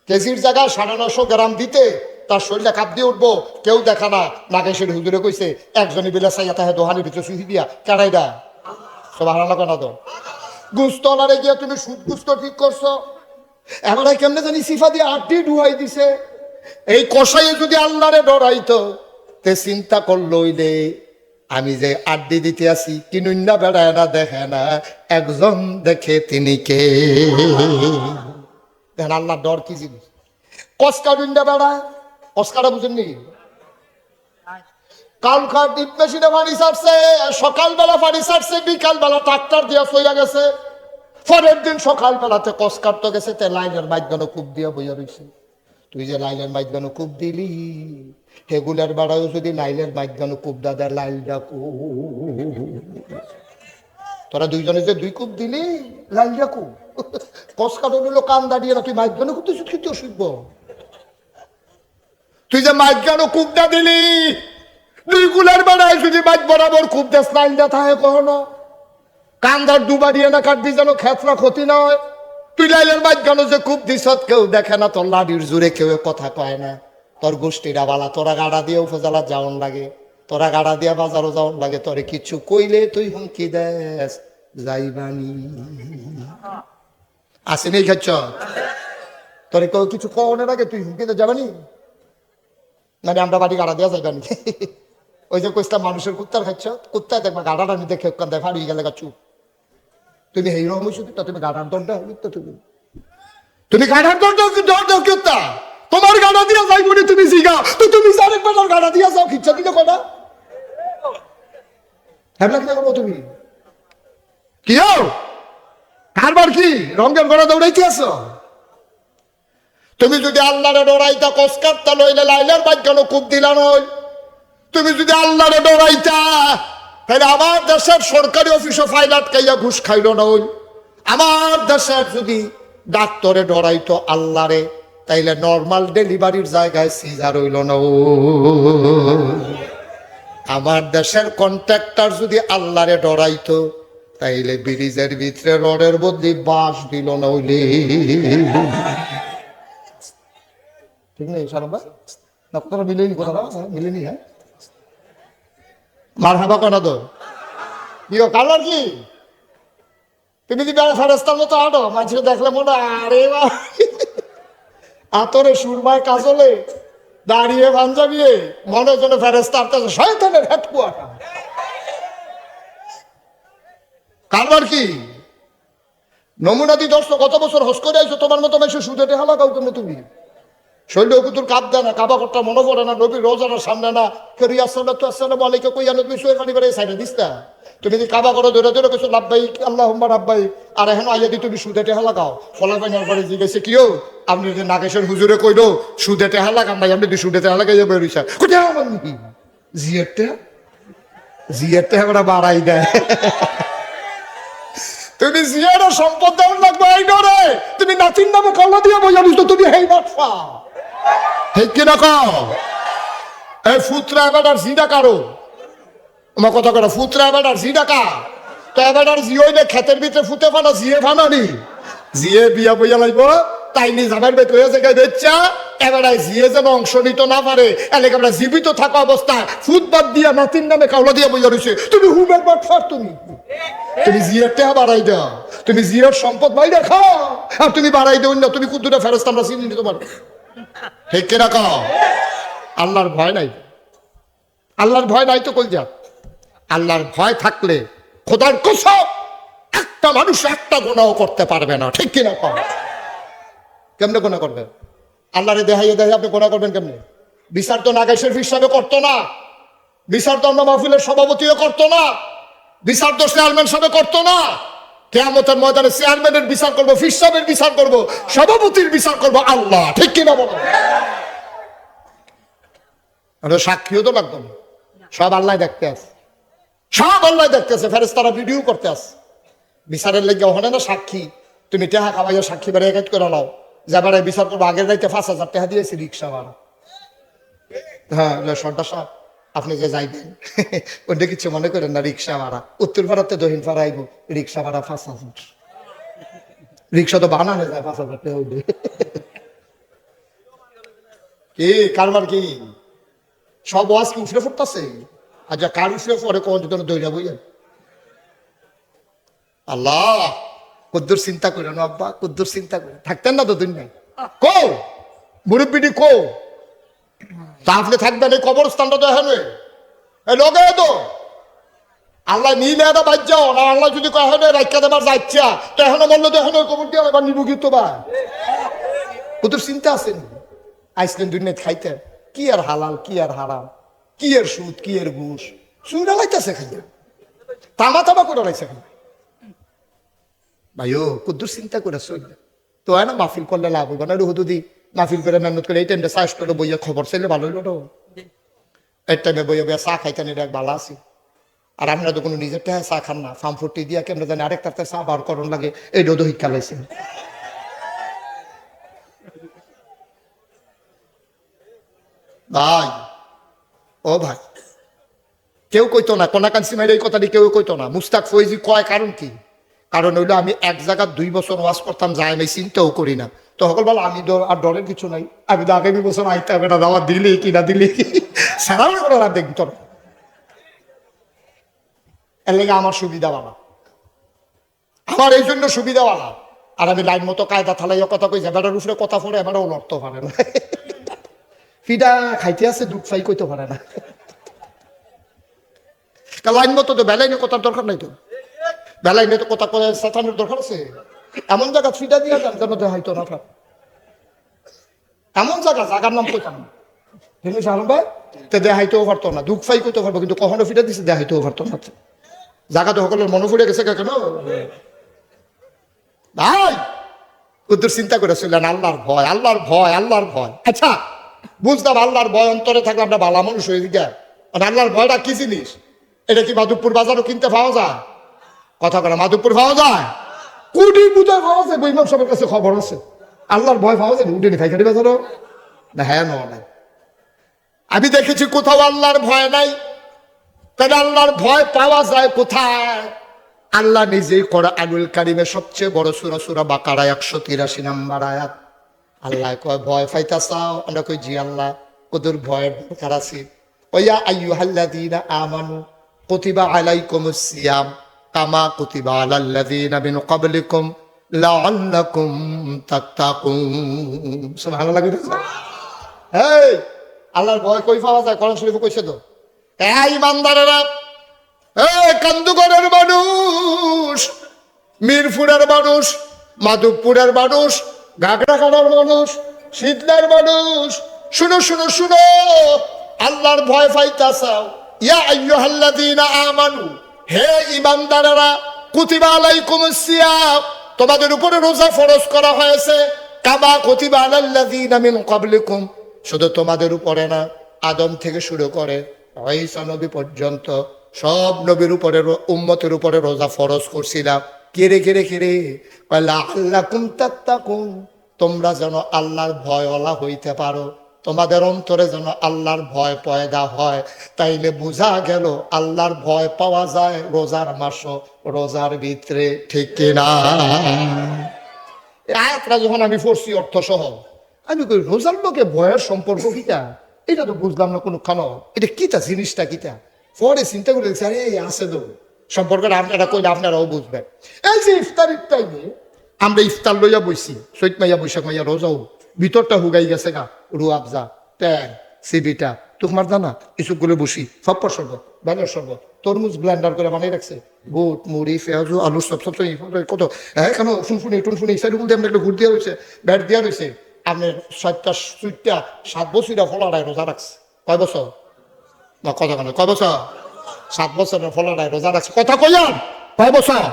কেজির জায়গায় 950 গ্রাম দিতে তার শরীরটা কাপ দিয়ে উঠবো, কেউ দেখা না। নাগেশের হুজুরে কইছে একজনই বেলা চাইয়া তাহে দোহানির ভিতরে সুহি দিয়া কেড়াইডা সব হারালা কেনা তো গুস্তলারে গিয়ে তুমি সুদ গুস্ত ঠিক করছো। এবারে কেমনে জানি সিফা দিয়ে আড্ডি ডুহাই দিছে। এই কষাইয়ে যদি আল্লাহরে ডরাইতো তে চিন্তা করলইলে আমি যে আড্ডি দিতে আসি কিনুন্না বেড়ায় না দেখে না, একজন দেখে তিনি কে। দেখেন আল্লাহ ডর কি জিনিস। কসকা ডুন্ডা বেড়ায়, কসকাটা বুঝেননি? কালকার ডিপ মেশিনে পানি ছাড়ছে, সকালবেলা পানি ছাড়ছে, বিকালবেলা ট্রাক্টর দিয়া সইয়া গেছে। পরের দিন সকালবেলাতে কসকার তো গেছে, তে লাইনের মাইগানো কূপ দিয়া বইয়া রয়েছে। তুই যে লাইলের মাইগানো কূপ দিলি, হেগুলার বাড়াও যদি লাইলের মাইগানো কূপ দাদার লাইল ডাকু, তোরা দুইজনে যে দুই কূপ দিলি লাইল ডাকু। কসকার হলো কান দাঁড়িয়ে না, তুই মাইগানো কূপ দিস কিন্তু অসুখ। তুই যে মাইগানো কূপটা দিলি, দুই গুলার বাড়ায় যদি মাইক বরাবর কূপ দেশ লাইল দা থাকে কখনো কান্দার ডুবা দিয়ে না কাটবি যেন খেতরা ক্ষতি না হয়। তুই লাইলের মাঝখানে যে কূপ দিস কেউ দেখে না, তোর লাডির জোরে কেউ কথা কয় না। তোর গোষ্ঠীরা বালা, তোরা গাড়া দিয়ে উপজেলা যাওন লাগে, তোরা গাড়া দিয়া বাজারও যাওন লাগে। তোরে কিছু কইলে তুই হুমকি দেস যাইবানি আসেনি খাচ্ছ। তোরে কেউ কিছু কওনের আগে তুই হুমকি দে যাবানি, মানে আমরা বাড়ি গাড়া দিয়া যাইবানি। ওই যে কইসলাম মানুষের কুত্তার খাচ্ছ, কুত্তায় দেখবা গাড়াটা নি দেখে দেখ হারিয়ে গেলে গাছু। তুমি এই রকম তুমি গাড়ার দরটা তুমি গাড়ার দরটা তোমার গাড়া দিয়া যাইব নি তুমি জিগা তো তুমি আরেক বেটার গাড়া দিয়া যাও খিচ্ছা দিলে কটা হ্যাবলা কিনা করবো তুমি কি কারবার কি রঙের গড়া দৌড়াইতে আছো। তুমি যদি আল্লাহরে ডরাইতা কসকারতা লইলে লাইলার বাক্যানো কূপ দিলা নয়। তুমি যদি আল্লাহরে ডরাইতা তাহলে আমার দেশের সরকারি অফিসে ফাইল আটকাইয়া ঘুষ খাইল না। ওই আমার দেশের যদি ডাক্তারে ডরাইতো আল্লাহরে তাইলে নর্মাল ডেলিভারির জায়গায় সিজার হইল না। আমার দেশের কন্ট্রাক্টর যদি আল্লাহরে ডরাইতো তাইলে ব্রিজের ভিতরে রডের বদলি বাঁশ দিল না। হইলে ঠিক নেই সারবা ডাক্তার মিলেনি, কথা মিলেনি। হ্যাঁ মার হাবা করা তো ইয় কালার কি তুমি যদি ফেরেস্তার মতো আটো মানুষের দেখলে মনে আরে আতরে সুরমায় কাজলে দাঁড়িয়ে পাঞ্জাবিয়ে মনে জন্য ফেরেস্তা আটতেছে শয়তানের হেডকুয়াটা। কারবার কি নমুনা দি দর্শক কত বছর হস করে আইছো, তোমার মতো মেসে সুদেটে হালা কাউ কেমন তুমি শৈল কুতুর কাপ দেয় না, কাবা করতে মনে পড়ে না, নবীর রোজানার সামনে না কেউ আসসালাতু আসসালামু আলাইকা কই আনো তুমি সুয়ে পানি বেড়ে সাইডে দিস্তা। তুমি যদি কাবা করো ধরে ধরে কিছু লাভবাহিক আল্লাহুম্মা রাব্বাহিক আর এখন আইয়া দি তুমি সুদেটে হালা গাও ফলাফাইনার পরে জিজ্ঞেসে কিও আপনি যে নাগেশের হুজুরে কইলো সুদেটে হালা গান ভাই আপনি সুদেটে হালা গাইয়া বেরিয়েছেন কোথায় আমার জিয়ারটা আমরা বাড়াই দেয়। তুমি জিয়ার সম্পদ দেওয়ার লাগবে এই ডরে তুমি নাতির নামে কল্লা দিয়ে বোঝা দিস তুমি হেই বাটফা ঠিক কিনা কও এই ফুতরা এবার জিডা কারো আমার কথা করা ফুতরা এবার জিডা কা তো এবার জি হইলে ক্ষেতের ভিতরে ফুটে ফানা জিয়ে ফানানি জিয়ে বিয়া বইয়া লাগবো তাই নি যাবার বেত হয়ে জায়গায় বেচ্চা এবার জিয়ে যেন অংশ নিতে না পারে এলাকা আমরা জীবিত থাকা অবস্থায় ফুটবাদ দিয়া নাতির নামে কাউলা দিয়া বইয়া রয়েছে তুমি হুবের বাটফার তুমি জিয়ার টেহা বাড়াই দাও, তুমি জিয়ার সম্পদ বাই রাখো আর তুমি বাড়াই দেও না। তুমি কুদ্দুটা ফেরস্ত আমরা চিনি নিতে পারো ঠিক কিনা কও। আল্লাহর ভয় নাই, আল্লাহর ভয় নাই তো কই যা। আল্লাহর ভয় থাকলে খোদার কসম একটা মানুষ একটা গুনাহ করতে পারবে না ঠিক কিনা কও। কেমনে গুনাহ করবে আল্লাহরে দেখাইয়ে দেখাই আপনি গুনাহ করবেন কেমনে? বিচার তো নাগেশের হিসাবে করতো না, বিচার তো অন্য মাহফিলের সভাপতিও করতো না, বিচার তো চেয়ারম্যান সাহেব করতো না। কিয়ামতের ময়দানে চেয়ারম্যানের বিচার করবো, ফিস সাহেবের বিচার করবো, সভাপতির বিচার করবো আল্লাহ ঠিক কিনা বলো। সাক্ষীও তো লাগতো না, সব আল্লাহ দেখতে আছে, সব আল্লাহ দেখতেছে, ফেরেশতারা ভিডিও করতে আছে। বিচারের লেগে ওখানে না সাক্ষী তুমি টেহা খাওয়াইয়া সাক্ষী বেড়ে এক করে নাও যাবার বিচার করবো। আগের রাইতে 5,000 টাকা দিয়েছি রিক্সা ভাড়া। হ্যাঁ সন্ধ্যা সাহেব আপনি যে যাইবেন ওটা কিছু মনে করেন না, রিক্সা ভাড়া উত্তর ভাড়াতে দক্ষিণ ভাড়া আইব, রিক্সা ভাড়া 5,000। রিক্সা তো বানানো যায় 5,000 টাকা কি কারবার কি সব ওয়াজ কি উঠলে ফুটতেছে? আচ্ছা কার উঠলে পরে কোন দৈরা বইয়া আল্লাহ কদ্দুর চিন্তা করে না আব্বা, কদ্দুর চিন্তা করে থাকতেন না তো দুনিয়ায়। কো মুরব্বিটি কো তাহলে থাকবেন এই কবরস্থানটা তো এখানে লগে তো আল্লাহ নিলে এটা বাদ যাও না। আল্লাহ যদি কখনো রাখা দেবার যাচ্ছা তো এখনো বললো তো এখন কবর দিয়ে এবার নিবুগিত বা কদ্দুর চিন্তা আছে আইসলেন দুনিয়া খাইতেন কি আর হালাল কি আর হারাম, কি এর সুদ কি এর ঘুষ, সুইরা লাইতেছে খাইয়া তামা তামা করে লাইছে খাইয়া। ভাইও কদ্দুর চিন্তা করে চল তো হয় না মাহফিল করলে লাভ হইব না। হুদুদি মাহফিল করে মেহনত করে এই টাইমটা চাষ করে বইয়া খবর চাইলে ভালো হইল তো। এই টাইমে বইয়া বইয়া চা খাইতেন এটা ভালো আছি। আর আপনারা তো কোনো নিজের টাকা চা খান না, ফার্ম ফুটি দিয়া কেমন জানি আরেক তার চা বার করন লাগে এই রোদ শিক্ষা লাইছে। ভাই ও ভাই কেউ কইতো না কোনাকাঞ্চি মাইরে এই কথাটি কেউ কইতো না। মুস্তাক ফৈজি কয় কারণ কি? কারণ হইলো আমি এক জায়গা 2 বছর ওয়াজ করতাম যাই আমি চিন্তাও করি না। তো সকল বলো আমি আর ডরের কিছু নাই, আমি তো আগামী বছর আইতে হবে না দাওয়া দিলি কি না দিলি সারা করে না দেখতো না। এর লেগে আমার সুবিধাওয়ালা, আমার এই জন্য সুবিধাওয়ালা। আর আমি লাইন মতো কায়দা থালাইয়া কথা কই বেটার উপরে কথা পড়ে এবারও লড়তে পারে না। ফিডা খাইতে আছে দুধ ফাই কইতে পারে না। লাইন মতো তো বেলাইনে কথার দরকার নাই তো, বেলাইনে তো কথা কয়ে সাঁতানোর দরকার আছে। এমন জায়গা ফিডা দিয়ে যান যেন দেখাইতো না, এমন জায়গার নাম কইতাম না জিনিস আলম ভাই তো দেখাইতেও পারতো না, দুঃখ ফাই করতে পারবো কিন্তু কখনো ফিডা দিচ্ছে দেখাইতেও পারতো না। জায়গা তো সকলের মনে পড়ে গেছে কেন ভাই? ওদের চিন্তা করেছিলেন আল্লাহর ভয় আল্লাহর ভয় আল্লাহর ভয়। আচ্ছা বুঝতাম আল্লাহর ভয় অন্তরে থাকলে আমরা ভালো মানুষ হয়ে যায়। আল্লাহর ভয়টা কি জিনিস? এটা কি মাধবপুর বাজারও কিনতে পাওয়া যায়? কথা করে মাধবপুর পাওয়া যায়, কোটি পূজায় পাওয়া যায়, বৈমাম সবার কাছে খবর আছে। আল্লাহর ভয় পাওয়া যায় উঠে পাইকারি বাজারও না? হ্যাঁ নাই। আমি দেখেছি কোথাও আল্লাহর ভয় নাই। তাহলে আল্লাহর ভয় পাওয়া যায় কোথায়? আল্লাহ নিজেই কোরআনুল কারীমের সবচেয়ে বড় সূরা সূরা বাকারা 183 নম্বর আয়াত আল্লাহ কয় ভয় পাইতা চাও? আমরা কই জি আল্লাহ কদর ভয়ের দরকার আছে। ওয়া আইয়ুহাল্লাযীনা আমানু কুতিবা আলাইকুমুস সিয়াম কামা কুতিবা আলাল্লাযীনা মিন ক্বাবলিকুম লাআল্লাকুম তাত্তাকুন। সুবহানাল্লাহ। এই আল্লাহর ভয় কই পাওয়া যায়? কোরআন শরীফে কইছে তো। এই ইমানদারেরা, এই কান্দুগড়ের মানুষ, মিরপুরের মানুষ, মাধবপুরের মানুষ, গাগড়াখানার মানুষ, শীতলার মানুষ, শুনো শুনো শুনো, আল্লাহর ভয় পাইতা চাও? ইয়া আইয়ুহাল্লাযীনা আমানু, হে ঈমানদারেরা, কুতিবা আলাইকুমুস সিয়াম, তোমাদের উপরে রোজা ফরজ করা হয়েছে, কামা কুতিবা আলাল্লাযীনা মিন ক্বাবলিকুম, শুধু তোমাদের উপরে না, আদম থেকে শুরু করে ঈসা নবী পর্যন্ত সব নবীর উপরে উম্মতের উপরে রোজা ফরজ করছিলাম। কেড়ে কেড়ে কেড়ে লাআল্লাকুম তাত্তাকুন, তোমরা যেন আল্লাহর ভয়ওয়ালা হইতে পারো, তোমাদের অন্তরে যেন আল্লাহর ভয় পয়দা হয়। তাইলে বোঝা গেল আল্লাহর ভয় পাওয়া যায় রোজার মাস, রোজার ভিতরে, ঠিক কিনা? আয়াতটা যখন আমি পড়ছি অর্থ সহ, আমি কই রোজার লোকে ভয়ের সম্পর্ক কিটা? এটা তো বুঝলাম না কোনো খানো, এটা কিটা জিনিসটা কিটা? পরে চিন্তা করে দেখছি আরে আছে তো সম্পর্কটা, আপনারা কইলে আপনারাও বুঝবেন। এই যে ইফতারির টাইমে আমরা ইফতার লইয়া বইছি, চৈত মাইয়া বৈশাখ মাইয়া রোজাও ভিতরটা হুগাই গেছে গা, রুয়াবজা ট্যাং সিবিটা তোমার জানা কিছুগুলো বসি, সপ্পর শরবত, বেলের শরবত, তরমুজ ব্লেন্ডার করে বানিয়ে রাখছে, বুট মুড়ি পেঁয়াজু আলু সব সব কত হ্যাঁ কেন ফুনফুনি টুনফুনি সাইডগুলো দিয়ে আমরা একটা ঘুর দেওয়া রয়েছে, ব্যাট দেওয়া রয়েছে। আপনার 7 বছর ফলাটায় রোজা রাখছে। কয় বছর? না কথা কেন কয় বছর? 7 বছরের ফলাটায় রোজা রাখছে। কথা কইয়ান কয় বছর?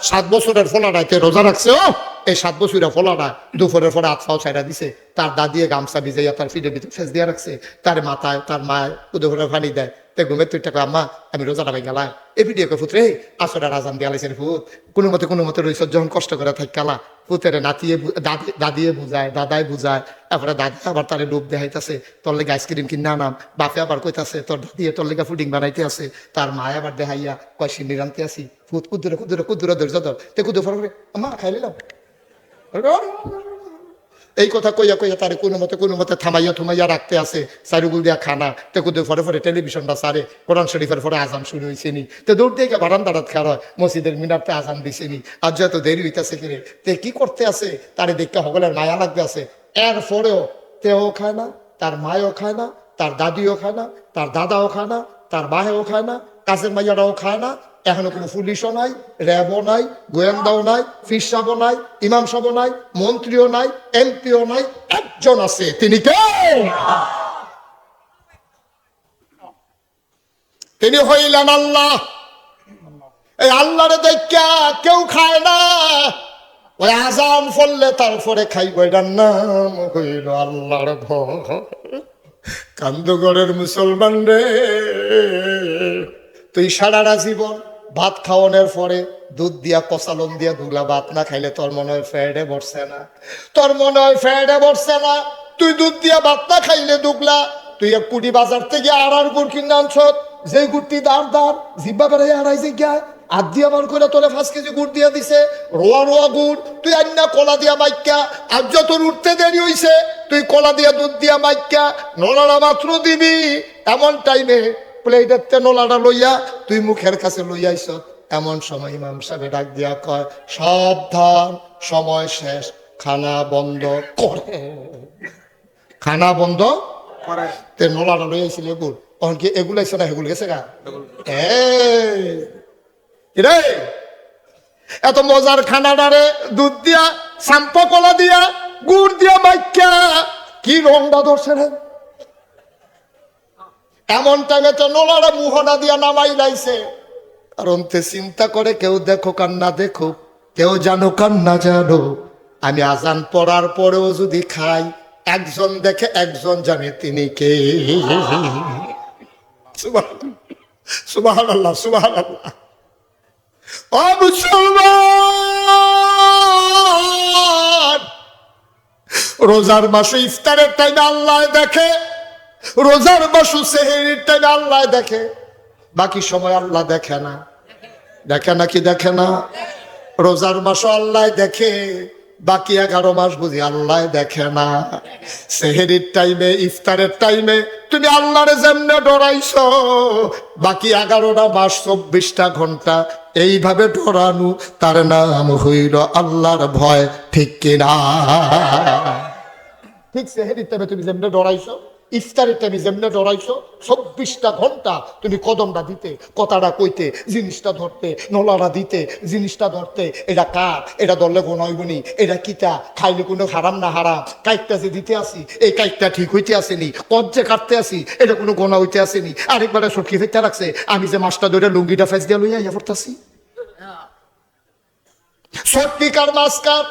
7 বছরের ফলাটাইতে রোজা রাখছে। ও এই 7 বছরের ফলাটা দুপুরের পরে আতফাও ছাইরা দিছে, তার দাদিয়ে গামছা ভিজাইয়া তার ফিটের ভিতরে ফেস দিয়ে রাখছে, তার মাথায় তার মায় দুপুরে পানি দেয়। তে ঘুমের তুই টাকা আম্মা আমি রোজাটা ভাই গেলাম এ ভিডিও ফুতরে আসলে রাজান দিয়ালাইছেন ফুত কোনো মতে রইস যখন কষ্ট করে থাক কালা ফুতেরে নাতিয়ে দাদিয়ে বুঝায়, দাদাই বুঝায়, তারপরে দাদি আবার তারে ডুব দেখাইতেছে, তোর লেগে আইসক্রিম কিনা নাম, বাপে আবার কইতাছে তোর দাদিয়ে তোর লেগে ফুডিং বানাইতে আছে, তার মায় আবার দেখাইয়া কয় সিন্নি রানতে আসি, ফুত কুদুরে ধৈর্য ধর তে কুদু ফর করে আম্মা খাই নিলাম। এই কথা কইয়া কইয়া তারে কোনো মতে থামাইয়া থুমাইয়া রাখতে আছে চারিগুল দিয়া খানা তে কুদে পরে পরে টেলিভিশনটা সারে কোরআন শরীফের পরে আজান শুরু হয়েছে নি তো দূর থেকে বারান্দারাত খার হয় মসজিদের মিনারতে আজান দিছে নি আর যত দেরি হইতেছে কিরে তে কি করতে আছে তারে দেখতে সকলের মায়া লাগতে আছে এর পরেও তেও খায় না, তার মায়ও খায় না, তার দাদিও খায় না, তার দাদাও খায় না, তার মায়েও খায় না, কাজের মাইয়ারাও খায় না। এখনো কোনো পুলিশও নাই, র্যাবও নাই, গোয়েন্দাও নাই, ফির সাহেবও নাই, ইমাম সাহেবও নাই, মন্ত্রীও নাই, এমপিও নাই, একজন আছে। তিনি কে? তিনি হইলেন আল্লাহ। এই আল্লাহরে দেখা কেউ খায় না, ওই আজান ফললে তারপরে খাইব, এটার নাম হইল আল্লাহর ভয়। কান্দগড়ের মুসলমান রে, তুই সারাটা জীবন ভাত খাওয়ানোর পরে দুধ দিয়া কষালন দিয়া দুগলা ভাত না খাইলে তোর মনে হয় ফ্যাডে বসছে না, তোর মনে হয় ফ্যাডে বসছে না। তুই দুধ দিয়া ভাত না খাইলে দুগলা, তুই এক কুটি বাজার থেকে আড়ার গুড় কিনে আনছ, যে গুড়টি দাঁড় দাঁড় জিব্বা বেড়ে আড়াইছে গায় হাত দিয়া বার করে তোলে 5 কেজি গুড় দিয়া দিছে, রোয়া রোয়া গুড়। তুই আন্না কলা দিয়া মাইকা, আর যত উঠতে দেরি হইছে তুই কলা দিয়া দুধ দিয়া মাইকা নলাটা মাত্র দিবি। এমন টাইমে প্লেটের নলাটা লইয়া তুই মুখের কাছে লইয়াইছ, এমন সময় ইমাম সাহেব ডাক দিয়া কয়, সাবধান, সময় শেষ, খানা বন্ধ করে। খানা বন্ধ করে তে নলাটা লইয়াইছিল এগুলো, তখন কি এগুলো আইসে না এগুলো গেছে গা? রে এত মজার খানাটারে দুধ দিয়া সাম্পা কলা দিয়া গুড় দিয়া মাইকা কি রংটা ধরছে রে। এমন টাইমে তো নোলারা মুহনা দিয়া নামাই লাইছে, কারণ তে চিন্তা করে কেউ দেখো কান্না দেখো, কেউ জানো কান্না জানো, আমি আজান পড়ার পরেও যদি খাই, একজন দেখে একজন জানে তিনি কে। সুবহানাল্লাহ, সুবহানাল্লাহ। ও মুসলমান, রোজার মাসে ইফতারের টাইমে আল্লাহ দেখে, রোজার মাসে সেহরির টাইমে আল্লাহ দেখে, বাকি সময় আল্লাহ দেখে না। দেখে না কি দেখে না? রোজার মাসে আল্লাহ দেখে, বাকি 11 মাস বুঝি আল্লাহ দেখে না। সেহরির টাইমে ইফতারের টাইমে তুমি আল্লাহরে যেমনে ডরাইছো, বাকি 11টা মাস 24টা ঘন্টা এইভাবে ডরানো, তার নাম হইল আল্লাহর ভয়। ঠিক কিনা? ঠিক সেহরির টাইমে তুমি যেমনে ডরাইছো, ইফতারের টাইমে যেমনে ডরাইছো, 24টা ঘন্টা তুমি কদমটা দিতে, কথাটা কইতে, জিনিসটা ধরতে, নলাটা দিতে, জিনিসটা ধরতে, এটা কার, এটা ধরলে কোন হইবনি, এটা কিতা, খাইলে কোনো হারাম না হারাম, কাইটটা যে দিতে আসি এই কাইটটা ঠিক হইতে আসেনি, কদ যে কাটতে আসি এটা কোনো গোনা হইতে আসেনি, আরেকবারে সটকি ফেলতে রাখছে, আমি যে মাছটা ধরে লুঙ্গিটা ফেস দিয়ে লইয়া ইয়া পড়তাছি। সটকি কার মাছ কার,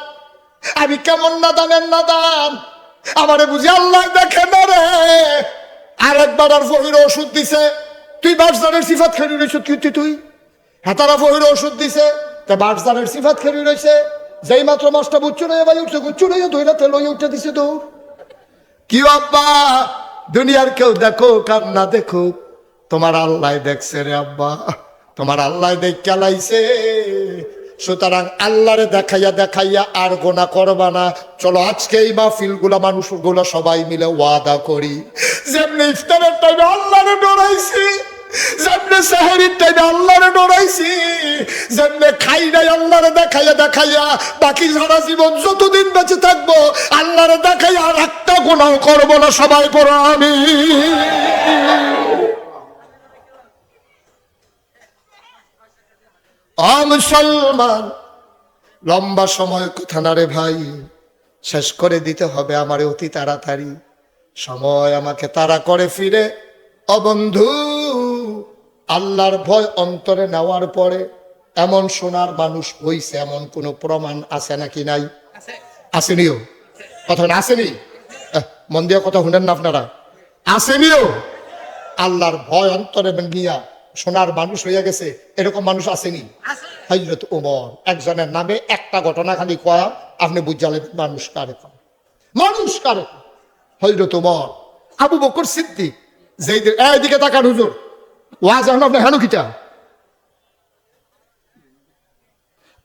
আমি কেমন নাদানের নাদান, আমারে বুঝি আল্লাহ দেখে না রে। আরেকবার আর ফহির ওষুধ দিছে, তুই বাটজারের সিফাত খেলি রয়েছ, তুই হাতারা ফহির ওষুধ দিছে, তা বাটজারের সিফাত খেলি রয়েছে। যেই মাত্র মাছটা বুচ্চু রয়ে ভাই উঠছে, গুচ্ছু রয়ে ধৈরাতে লইয়া উঠে দিছে দৌড়। কি আব্বা, দুনিয়ার কেউ দেখো কার না দেখো, তোমার আল্লাহ দেখছে রে আব্বা, তোমার আল্লাহ দেখ চালাইছে। সুতরাং আল্লাহরে দেখাইয়া দেখাইয়া আর গোনা করবা না। চলো আজকে এই মাহফিল গুলা মানুষগুলো সবাই মিলে ওয়াদা করি, যেমনি ইফতারের টাইমে আল্লাহরে ডরাইছি, যেমনি সেহরির টাইমে আল্লাহরে ডরাইছি, যেমনি খাই নাই আল্লাহরে দেখাইয়া দেখাইয়া, বাকি সারা জীবন যতদিন বেঁচে থাকবো আল্লাহরে দেখাইয়া আর একটা গোনাও করবো না। সবাই পড়ো আমিন। মুসলমান, লম্বা সময় কথা না রে ভাই, শেষ করে দিতে হবে আমারে অতি তাড়াতাড়ি। সময় আমাকে তাড়া করে ফিরে। ও বন্ধু, আল্লাহর ভয় অন্তরে নেওয়ার পরে এমন সোনার মানুষ হইছে, এমন কোন প্রমাণ আছে নাকি? নাই? আসেনিও? কথা আসেনি? মন দিয়ে কথা শুনেন না আপনারা? আসেনিও? আল্লাহর ভয় অন্তরে নিয়া সোনার মানুষ হইয়া গেছে, এরকম মানুষ আসেনি? হযরত ওমর একজনের নামে একটা ঘটনা খালি কয়া আপনি বুঝালেন মানুষ কারে, মানুষ কারে। হযরত ওমর, আবু বকর সিদ্দিক, যেদিন এইদিকে তাকান হুজুর, ওয়াজ এখন আপনি হেন কিটা।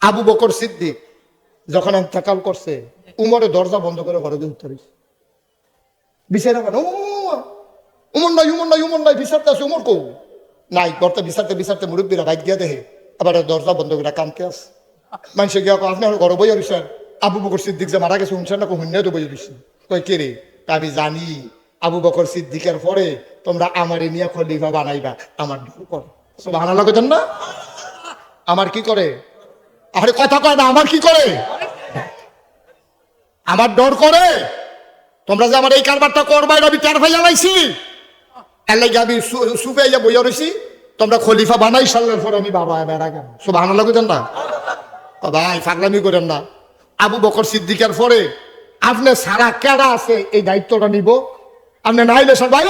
আবু বকর সিদ্দিক যখন ইন্তেকাল করছে, উমরে দরজা বন্ধ করে ঘরে দিয়ে উত্তর বিচার উমর নাই উমর নাই উমর নাই বিচারতে আছে উমর কৌ নাই ঘরটা বিচারতে বিচারতে মুরব্বীরা বাইক গিয়া দেখে আবার দরজা বন্ধ করে কামতে আছে মানুষে গিয়া আপনি আমার ঘরে বইয়া রয়েছেন আবু বকর সিদ্দিক যে মারা গেছে শুনছেন না হুন্যা তো বইয়া রয়েছে কই কে রে আমি জানি আবু বকর সিদ্দিকের পরে তোমরা আমারে নিয়ে খলিফা বানাইবা আমার ডর করে সুবহানাল্লাহ কইতেন না আমার কি করে আরে কথা কয় না আমার কি করে আমার ডর করে তোমরা যে আমার এই কারবারটা করবা এটা আমি টের পাই জানাইছি এর লাগে আমি সুফাইয়া বইয়া রয়েছি তোমরা খলিফা বানাই সাল্লার পর আমি বাবা বেড়া গেল সুবহানাল্লাহ কইতেন না ভাই ফাগলামি করেন না আবু বকর সিদ্দিকের পরে আপনি সারা কেডা আছে এই দায়িত্বটা নিব আপনি নাইলে সব ভাই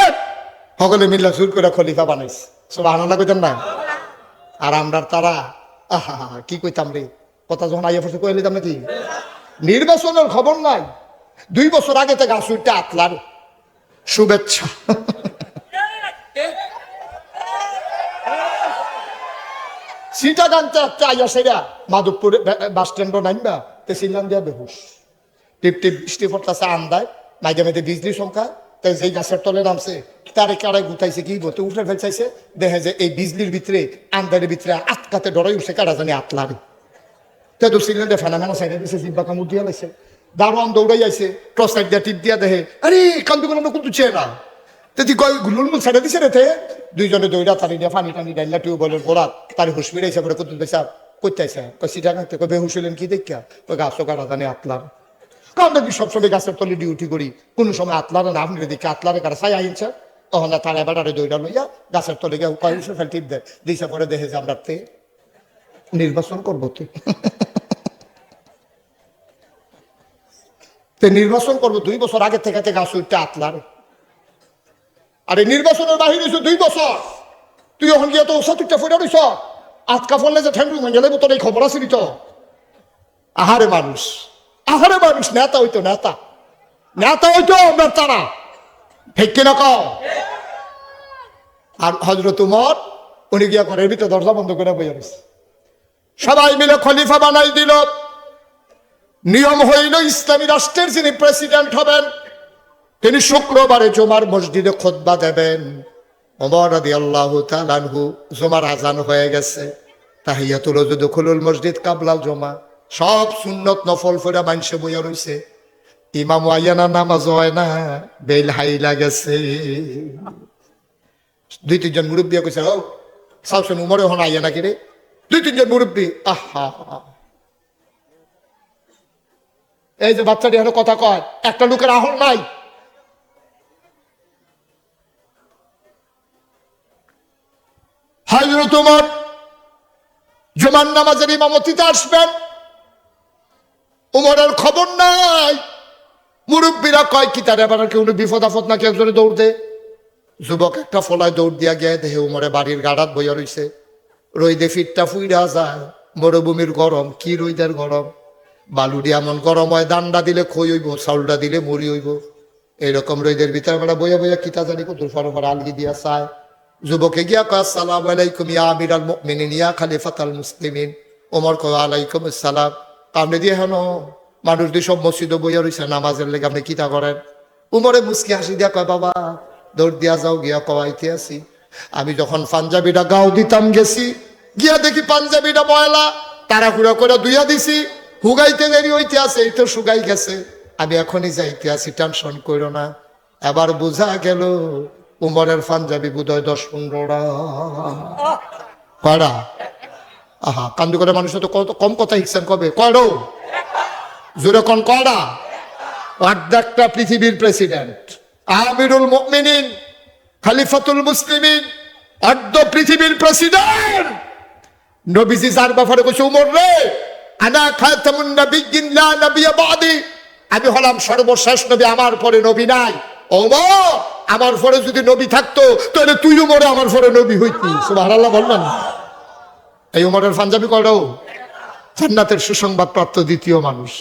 সকলে মিল্লা সুর করে খলিফা বানাইছে সুবহানাল্লাহ কইতেন না আর আমরা তারা আহা কি কইতাম রে কথা যখন আইয়া পড়ছে কইলে দাম নাকি নির্বাচনের খবর নাই 2 বছর আগে থেকে আসুইটা আতলার শুভেচ্ছা সিটা গানতে একটা আইয়া সেরা মাধবপুর বাস স্ট্যান্ড নাইবা তে সিলাম দিয়া বেহুশ টিপ টিপ বৃষ্টি পড়তেছে আন্দায় মাঝে মাঝে বিজলি সংখ্যা তাই যেই গাছের তলে নামছে তারে কারাই গুতাইছে কি বলতে উঠে ফেলছাইছে দেখে যে এই বিজলির ভিতরে আন্দারের ভিতরে আটকাতে ডরাই উঠছে কারা জানি আতলারে তে তো সিলিন্ডে ফেনামেনা সাইডে দিছে জিব্বা কামু দিয়া লাইছে দারোয়ান দৌড়াই আইছে ক্রস সাইড দিয়া টিপ দিয়া দেখে আরে কান্দি কোনো কিন্তু চেনা তেতি কয় গুলুলমুল ছেড়ে দিছে রে দুইজনে দৌড়া তারি দিয়া পানি টানি ডাইলা টিউবওয়েলের গোড়াত তারি হুশ ফিরাইছে পরে কুতুল পেশা করতে আইসে কয় সিটা কাঁদতে কয় বেহুশ হইলেন কি দেখিয়া কয় গাছও কাটা জানি আতলার কারণ দেখবি সবসময় গাছের তলে ডিউটি করি কোনো সময় আতলারে না আপনি দেখি আতলারে কারা ছাই আইনছে তখন তারা বেড়ারে দৌড়া লইয়া গাছের তলে গিয়ে কয় ফেল টিপ দেয় দিশা পরে দেখে যে আমরা নির্বাচন করবো নির্বাচন করবো 2 বছর আগে থেকে গাছ উঠতে আতলারে আরে নির্বাচনের বাহির হয়েছে 2 বছর তুই এখন গিয়ে তো ওষুধটা ফেরা রইছ আটকা ফললে যে ঠেন্ডু গেলে তোর এই খবর আসেনি তো আহারে মানুষ নেতা হইতো নেতা হইতো আমরা তারা ঠিক কিনা কও আর হযরত উমর উনি গিয়া ঘরের ভিতরে দরজা বন্ধ করে বইয়া রয়েছে সবাই মিলে খলিফা বানাই দিল নিয়ম হইল ইসলামী রাষ্ট্রের যিনি প্রেসিডেন্ট হবেন তিনি শুক্রবারে জুমার মসজিদে খুতবা দেবেন ওমর রাদিয়াল্লাহু তাআলা আনহু জুমার আজান হয়ে গেছে তাহিয়াতুল ওযু দুখুলুল মসজিদ কাবলাল জুমা সব সুন্নত নফল ফেরা মানুষে বইয়া রইছে ইমাম আয়ানা নামাজ হয় না বেল হাইলা গেছে 2-3 জন মুরব্বী কইছে ও সাউসন উমরে হন আইয়া নাকি রে 2-3 জন মুরব্বী আহা এই যে বাচ্চাটি এখন কথা কয় একটা লোকের আহল নাই হযরত ওমর জুমার নামাজের ইমামতিতে আসবেন উমরের খবর নাই মুরব্বীরা কয় কি তার এবার কেউ বিপদ আপদ নাকি একজনে দৌড় দে যুবক একটা ফলায় দৌড় দিয়া গিয়ে দেহে উমরে বাড়ির গাড়াত বইয়া রইছে রইদে ফিটটা ফুইরা যায় মরুভূমির গরম কি রইদের গরম বালুডি এমন গরম হয় দান্ডা দিলে খই হইব চাউলটা দিলে মুড়ি হইব এরকম রইদের ভিতরে বেড়া বইয়া বইয়া কিতা জানি কত ফরফর আলগি দিয়া চায় যুবকে গিয়া কয় আসসালামু আলাইকুম ইয়া আমিরাল মুমিনিন ইয়া খলিফাতাল মুসলিমিন ওমর কয় আলাইকুম আসসালাম আপনি দিয়ে হেন মানুষ দিয়ে সব মসজিদে বইয়া রয়েছে নামাজের লেগে আপনি কিতা করেন উমরে মুস্কি হাসি দিয়া কয় বাবা দৌড় দিয়া যাও গিয়া কওয়াইতে আসি আমি যখন পাঞ্জাবিটা গাও দিতাম গেছি গিয়া দেখি পাঞ্জাবিটা ময়লা তাড়াহুড়া করে ধুইয়া দিছি হুগাইতে দেরি হইতে আছে এই তো শুকাই গেছে আমি এখনই যাইতে আছি টেনশন করো না এবার বোঝা গেল উমরের পাঞ্জাবি বোধহয় 10-15টা কয়টা আহা কান্দু করে মানুষ তো কত কম কথা শিখছেন কবে কয়ডো জোরে কোন কয়টা একটা পৃথিবীর প্রেসিডেন্ট আমিরুল মুমিনিন খলিফাতুল মুসলিমিন পৃথিবীর প্রেসিডেন্ট নবীজি যার ব্যাপারে কইছে উমর রে আনা খাতামুন নাবিয়্যিন লা নাবিয়্যা বাদি আমি হলাম সর্বশেষ নবী আমার পরে নবী নাই ওমর আমার পরে যদি নবী থাকতো তাহলে তুই উমরে আমার পরে নবী হইতি সুবহানাল্লাহ বললেন এই উমরের পাঞ্জাবি কয়টাও জান্নাতের সুসংবাদ প্রাপ্ত দ্বিতীয় মানুষ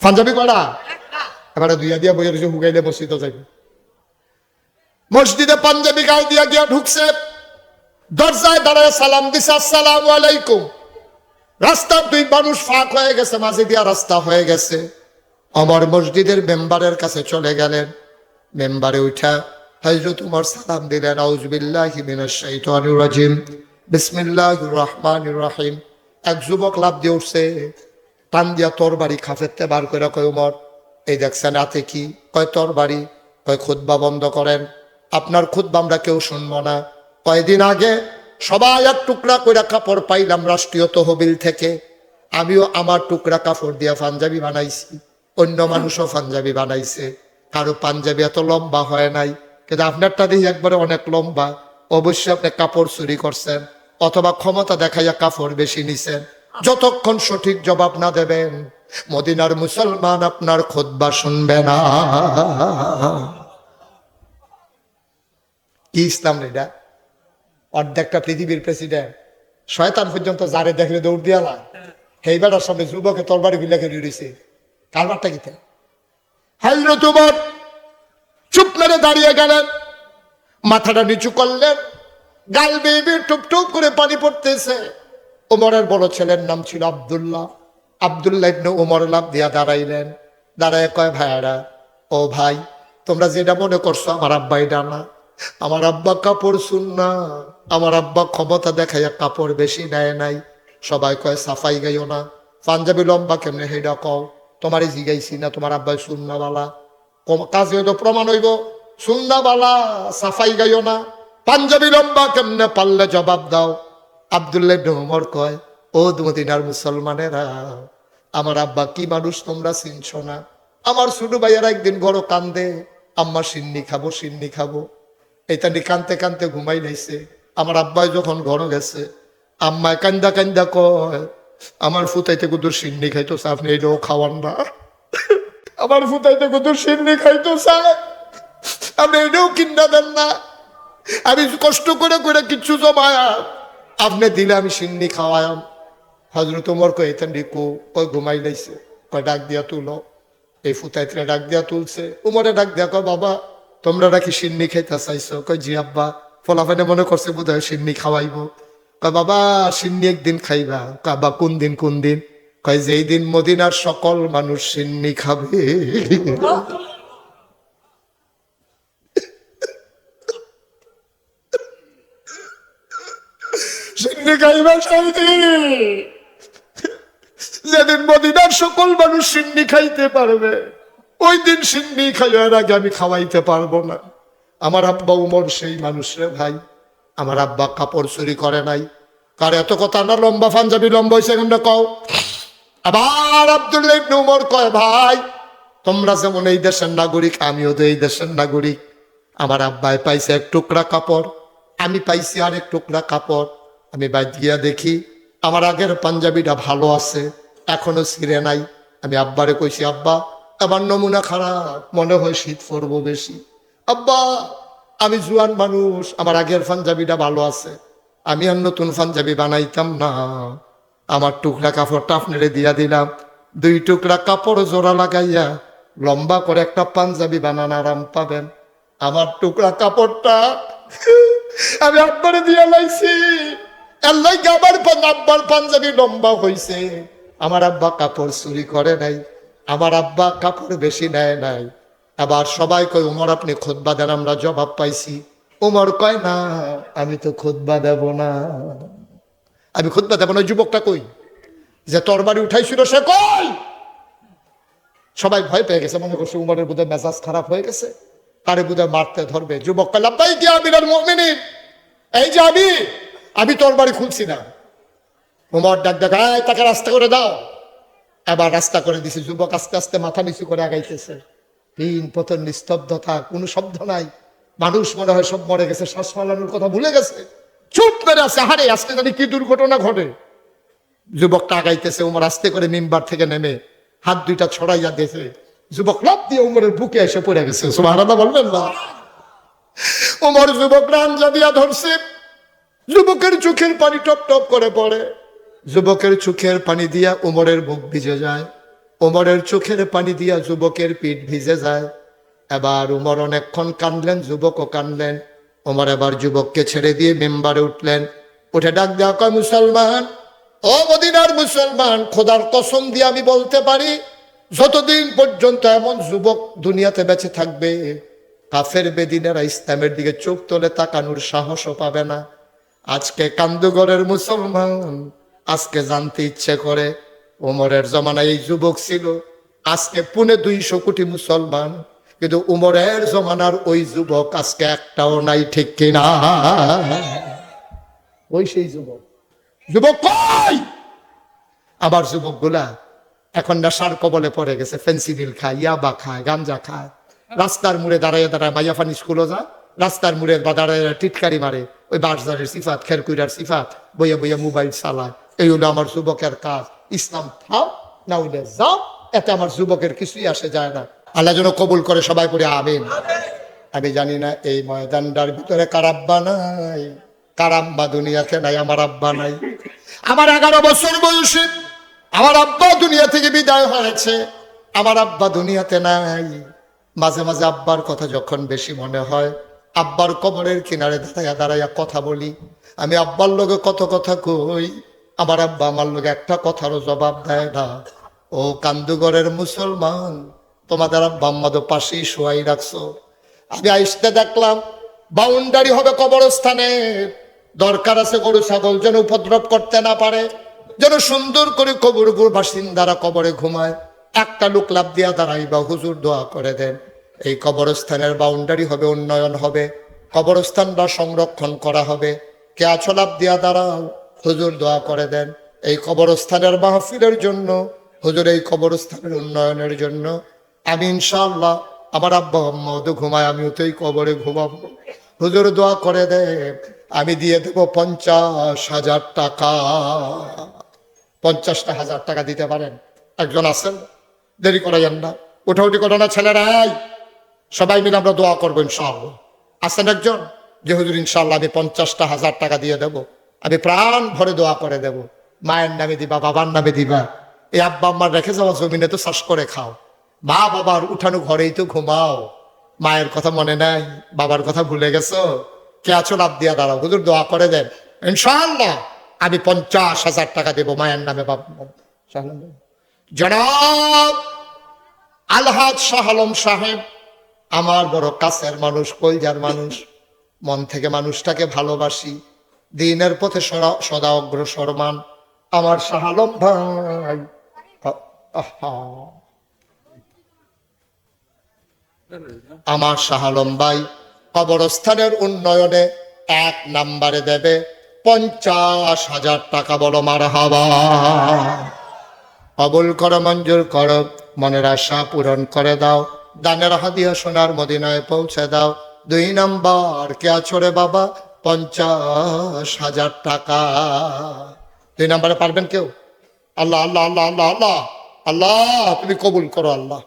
পাঞ্জাবি কয়টা এবারে দুইয়া দিয়া বইয়া রয়েছে হুগাইলে মসজিদে যাইবে মসজিদে পাঞ্জাবি গায়ে দিয়া গিয়া ঢুকছে দরজায় দাঁড়ায় সালাম দিছে আসসালামু আলাইকুম রাস্তার 2 মানুষ ফাঁক হয়ে গেছে মাঝে দিয়া রাস্তা হয়ে গেছে ওমর মসজিদের মেম্বারের কাছে চলে গেলেন। মেম্বারে উঠা হযরত ওমর সালাম দিলেন, আউযু বিল্লাহি মিনাশ শাইতানির রাজিম, বিসমিল্লাহির রহমানির রহিম। এক যুবক লাফ দিয়ে উঠছে, টান দিয়া তরবারি খাফেতে বার করে কয়, ওমর এই দেখছেন হাতে কি? কয় তরবারি। কয় খুতবা বন্ধ করেন, আপনার খুতবা আমরা কেউ শুনবো না। কয়দিন আগে সবাই এক টুকরা করে কাপড় পাইলাম রাষ্ট্রীয় তহবিল থেকে, আমিও আমার টুকরা কাপড় দিয়া পাঞ্জাবি বানাইছি, অন্য মানুষও পাঞ্জাবি বানাইছে, কারো পাঞ্জাবি এত লম্বা হয় নাই, কিন্তু আপনারটা দিয়ে একবারে অনেক লম্বা। অবশ্যই আপনি কাপড় চুরি করছেন অথবা ক্ষমতা দেখাইয়া কাপড় বেশি নিছেন। যতক্ষণ সঠিক জবাব না দেবেন মদিনার মুসলমান আপনার খুতবা শুনবে না। কি ইসলাম এটা? অর্ধেকটা পৃথিবীর প্রেসিডেন্ট শয়তান পর্যন্ত যারে দেখলে দৌড় দিয়ালা, সেই বেটার সামনে যুবকে তরবারি গুলা খেলে রয়েছে। কারবারটা কি? হযরত ওমর চুপ মেরে দাঁড়িয়ে গেলেন, মাথাটা নিচু করলেন, গাল বেয়ে টুপ টুপ করে পানি পড়তেছে। ওমরের বড় ছেলের নাম ছিল আব্দুল্লাহ। আব্দুল্লাহ ইবনে ওমর লাফ দিয়া দাঁড়াইলেন, দাঁড়ায় কয়, ভাইয়ারা, ও ভাই, তোমরা যেটা মনে করছো আমার আব্বা এটা না। আমার আব্বা কাপড় সুন্না, আমার আব্বা ক্ষমতা দেখাইয়া কাপড় বেশি নেয় নাই। সবাই কয় সাফাই গাইও না, পাঞ্জাবি লম্বা কেমনে হেডা কও, তোমারই জিগাইছি না তোমার আব্বাই সুন্নাওয়ালা, কাজে হয়তো প্রমাণ হইব সুন্নাওয়ালা, সাফাই গাইও না, পাঞ্জাবি লম্বা কেমনে পারলে জবাব দাও। আব্দুল্লাহ ইবনে ওমর কয়, ও মদিনার মুসলমানেরা, আমার আব্বা কি মানুষ তোমরা চিনছো না? আমার ছোট ভাইয়ারা একদিন বড় কান্দে, আম্মা সিন্নি খাবো সিন্নি খাবো, এইটা নিয়ে কানতে কানতে ঘুমাই লাইছে। আমার আব্বাই যখন ঘর গেছে, আম্মায় কান্দা কান্দা কয়, আমার ফুতাইতে কুদুর সিন্নি খাইতো চা, আপনি এটাও খাওয়ান না। আমার ফুতাইতে কুদুর সিন্নি খাইতো চা, আপনি এটাও কিনা দেন না। আমি কষ্ট করে করে কিচ্ছু জমায়া আপনি দিলে আমি সিন্নি খাওয়ায়াম। হযরত ওমর কয়, এতেন রিকু কয় ঘুমাই লাইছে, কয় ডাক দিয়া তুলো। এই ফুতাইতে ডাক দিয়া তুলছে। উমরে ডাক দিয়া কয়, বাবা তোমরা নাকি সিন্নি খাইতে চাইছো? কয় জি আব্বা, ফলাফানে মনে করছে বোধ হয় সিন্নি খাওয়াইবো। কয় বাবা সিন্নি একদিন খাইবা। কয় বা কোন দিন কোন দিন? কয় যেই দিন মদিনার সকল মানুষ সিন্নি খাবে। সিন্নি খাইবা সেই দিন, যেদিন মদিনার সকল মানুষ সিন্নি খাইতে পারবে, ওই দিন সিন্নি খাইয়ার আগে আমি খাওয়াইতে পারবো না। আমার আব্বা উমর সেই মানুষ রে ভাই, আমার আব্বা কাপড় চুরি করে নাই। কার এত কথা না, লম্বা পাঞ্জাবি লম্বা হয়েছে কেমন কও। আবার আব্দুল্লাহ ইবনে উমর কয়, ভাই তোমরা যেমন এই দেশের নাগরিক, আমিও তো এই দেশের নাগরিক। আমার আব্বাই পাইছে এক টুকরা কাপড়, আমি পাইছি আরেক টুকরা কাপড়। আমি বাইর গিয়া দেখি আমার আগের পাঞ্জাবিটা ভালো আছে, এখনো ছিঁড়ে নাই। আমি আব্বারে কইছি, আব্বা আমার নমুনা খারাপ, মনে হয় শীত পড়বো বেশি। আব্বা আমি জুয়ান মানুষ, আমার আগের পাঞ্জাবিটা ভালো আছে, আমি আর নতুন পাঞ্জাবি বানাইতাম না। আমার টুকরা কাপড়টা আপনারে দিয়া দিলাম, দুই টুকরা কাপড় জোড়া লাগাইয়া লম্বা করে একটা পাঞ্জাবি বানানো আরাম পাবেন। আমার টুকরা কাপড়টা আমি আব্বারে দিয়া লাইছি, আল্লাহ আমার আব্বার পাঞ্জাবি লম্বা হইছে। আমার আব্বা কাপড় চুরি করে নাই, আমার আব্বা কাপড় বেশি নেয় নাই। আবার সবাই কয়, উমর আপনি খুতবা দেন, আমরা জবাব পাইছি। উমর কয়, না আমি তো খুতবা দেব না, আমি খুতবা দেব না। যুবকটা কই, যে তরবারি উঠাইছিল সে কই? সবাই ভয় পেয়ে গেছে, মনে করছে উমরের বোধহয় মেজাজ খারাপ হয়ে গেছে, তারে বোধহয় মারতে ধরবে। যুবক কয়, লাব্বাইক ইয়া আমিরুল মুমিনিন, এই যে আমি তরবারি খুলছি না। উমর ডাক ডাক, তাকে রাস্তা করে দাও। আবার রাস্তা করে দিছে। যুবক আস্তে আস্তে মাথা নিচু করে আগাইতেছে। তিন পতন নিস্তব্ধতা, কোনো শব্দ নাই। মানুষ মনে হয় সব মরে গেছে, শ্বাস ফালানোর কথা ভুলে গেছে, চুপ মেরে আছে। হারে আজকে জানি কি দুর্ঘটনা ঘটে। যুবকটা আগাইতেছে, উমর আস্তে করে মিম্বার থেকে নেমে হাত দুইটা ছড়াইয়া দিয়েছে। যুবক লাফ দিয়ে উমরের বুকে এসে পড়ে গেছে। সুবহানাল্লাহ বলবেন না? উমর যুবক রাঞ্জা দিয়া ধরছে, যুবকের চোখের পানি টপ টপ করে পড়ে। যুবকের চোখের পানি দিয়া উমরের বুক ভিজে যায়, উমরের চোখের পানি দিয়া যুবকের পিঠ ভিজে যায়। এবার উমর অনেকক্ষণ কাঁদলেন, যুবকও কাঁদলেন। উমর এবার যুবককে ছেড়ে দিয়ে মেম্বারে উঠলেন। উঠে ডাক দেওয়া, কয় মুসলমান, ও মদিনার মুসলমান, খোদার কসম দিয়ে আমি বলতে পারি যতদিন পর্যন্ত এমন যুবক দুনিয়াতে বেঁচে থাকবে, কাফের বেদিনেরা ইসলামের দিকে চোখ তোলে তাকানোর সাহসও পাবে না। আজকে কান্দুগড়ের মুসলমান, আজকে জানতে ইচ্ছে করে ওমরের জমানায় এই যুবক ছিল, আজকে 250 কোটি মুসলমান, কিন্তু উমরের জমানার ওই যুবক আজকে একটাও নাই, ঠিক কিনা? ওই সেই যুবক, যুবক কই? আবার যুবক গুলা এখন নেশার কবলে পড়ে গেছে, ফেন্সিডিল খায়, ইয়াবা খায়, গাঞ্জা খায়, রাস্তার মুড়ে দাঁড়ায় দাঁড়ায় মাইয়া ফানি স্কুলে যায়, রাস্তার মুড়ে বা দাঁড়ায় টিটকারি মারে, ওই বাসদারের সিফাত, খেরকুইরার সিফাত, বইয়া বইয়া মোবাইল চালায়। এই হলো আমার যুবকের কাজ। ইসলাম থাও না হইলে যাও, এতে আমার যুবকের কিছুই আসে যায় না। আল্লাহ যেন কবুল করে, সবাই করে আমিন। আমি জানি না এই ময়দানটার ভিতরে কার আব্বা নাই, কার আব্বা দুনিয়াতে নাই। আমার আব্বা নাই। আমার 11 বছর বয়সে আমার আব্বা দুনিয়া থেকে বিদায় হয়েছে, আমার আব্বা দুনিয়াতে নাই। মাঝে মাঝে আব্বার কথা যখন বেশি মনে হয়, আব্বার কবরের কিনারে দাঁড়াইয়া দাঁড়াইয়া কথা বলি। আমি আব্বার লোকে কত কথা কই, আমার আব্বা আমার লোকে একটা কথারও জবাব দেয় না। ও কান্দুগড়ের মুসলমান, তোমাদের আব্বা আম্মা তো পাশেই শোয়াই রাখছো। আমি আইসতে দেখলাম বাউন্ডারি হবে কবরস্থানের, দরকার আছে গরু ছাগল যেন উপদ্রব করতে না পারে, যেন সুন্দর করে কবর বাসিন্দারা কবরে ঘুমায়। একটা লোক লাভ দিয়া দাঁড়াই বা হুজুর দোয়া করে দেন, এই কবরস্থানের বাউন্ডারি হবে, উন্নয়ন হবে, কবরস্থানটা সংরক্ষণ করা হবে। কে আছো লাভ দিয়া দাঁড়াও, হুজুর দোয়া করে দেন এই কবরস্থানের মাহফিলের জন্য, হুজুর এই কবরস্থানের উন্নয়নের জন্য। আমি ইনশাআল্লাহ, আমার আব্বা আম্মাও তো ঘুমায়, আমিও তো এই কবরে ঘুমাবো। হুজুর দোয়া করে দেন, আমি দিয়ে দেবো 50,000 টাকা। 50,000 টাকা দিতে পারেন? একজন আছেন? দেরি করাইয়েন না, উঠাউঠি করো না ছেলেরা, সবাই মিলে আমরা দোয়া করবো ইনশাআল্লাহ। আছেন একজন যে হুজুর ইনশাআল্লাহ আমি 50,000 টাকা দিয়ে দেবো, আমি প্রাণ ভরে দোয়া করে দেব। মায়ের নামে দিবা, বাবার নামে দিবা। এই আব্বা আম্মার রেখে যাওয়া জমিনে তো চাষ করে খাও, মা বাবার উঠানো ঘরেই তো ঘুমাও। মায়ের কথা মনে নাই, বাবার কথা ভুলে গেছো? কে আছো লাভ দিয়া দাঁড়াও, হুজুর দোয়া করে দেন ইনশাআল্লাহ আমি 50,000 টাকা দেবো মায়ের নামে। জনাব আলহাজ শাহ আলম সাহেব আমার বড় কাছের মানুষ, কলজার মানুষ, মন থেকে মানুষটাকে ভালোবাসি, দিনের পথে সদা অগ্রসরমান আমার শাহ আলম ভাই। আমার শাহ আলম ভাই কবরস্থানের উন্নয়নে 1 নম্বরে দেবে 50,000 টাকা। বলো মারহাবা। কবুল করো, মঞ্জুর করো, মনের আশা পূরণ করে দাও, দানের হাদিয়া সোনার মদিনায় পৌঁছে দাও। 2 নম্বর, কে আছো রে বাবা? 50,000 টাকা। 2 নম্বরে পারবেন কেউ? আল্লাহ আল্লাহ আল্লাহ আল্লাহ আল্লাহ আল্লাহ, তুমি কবুল করো আল্লাহ।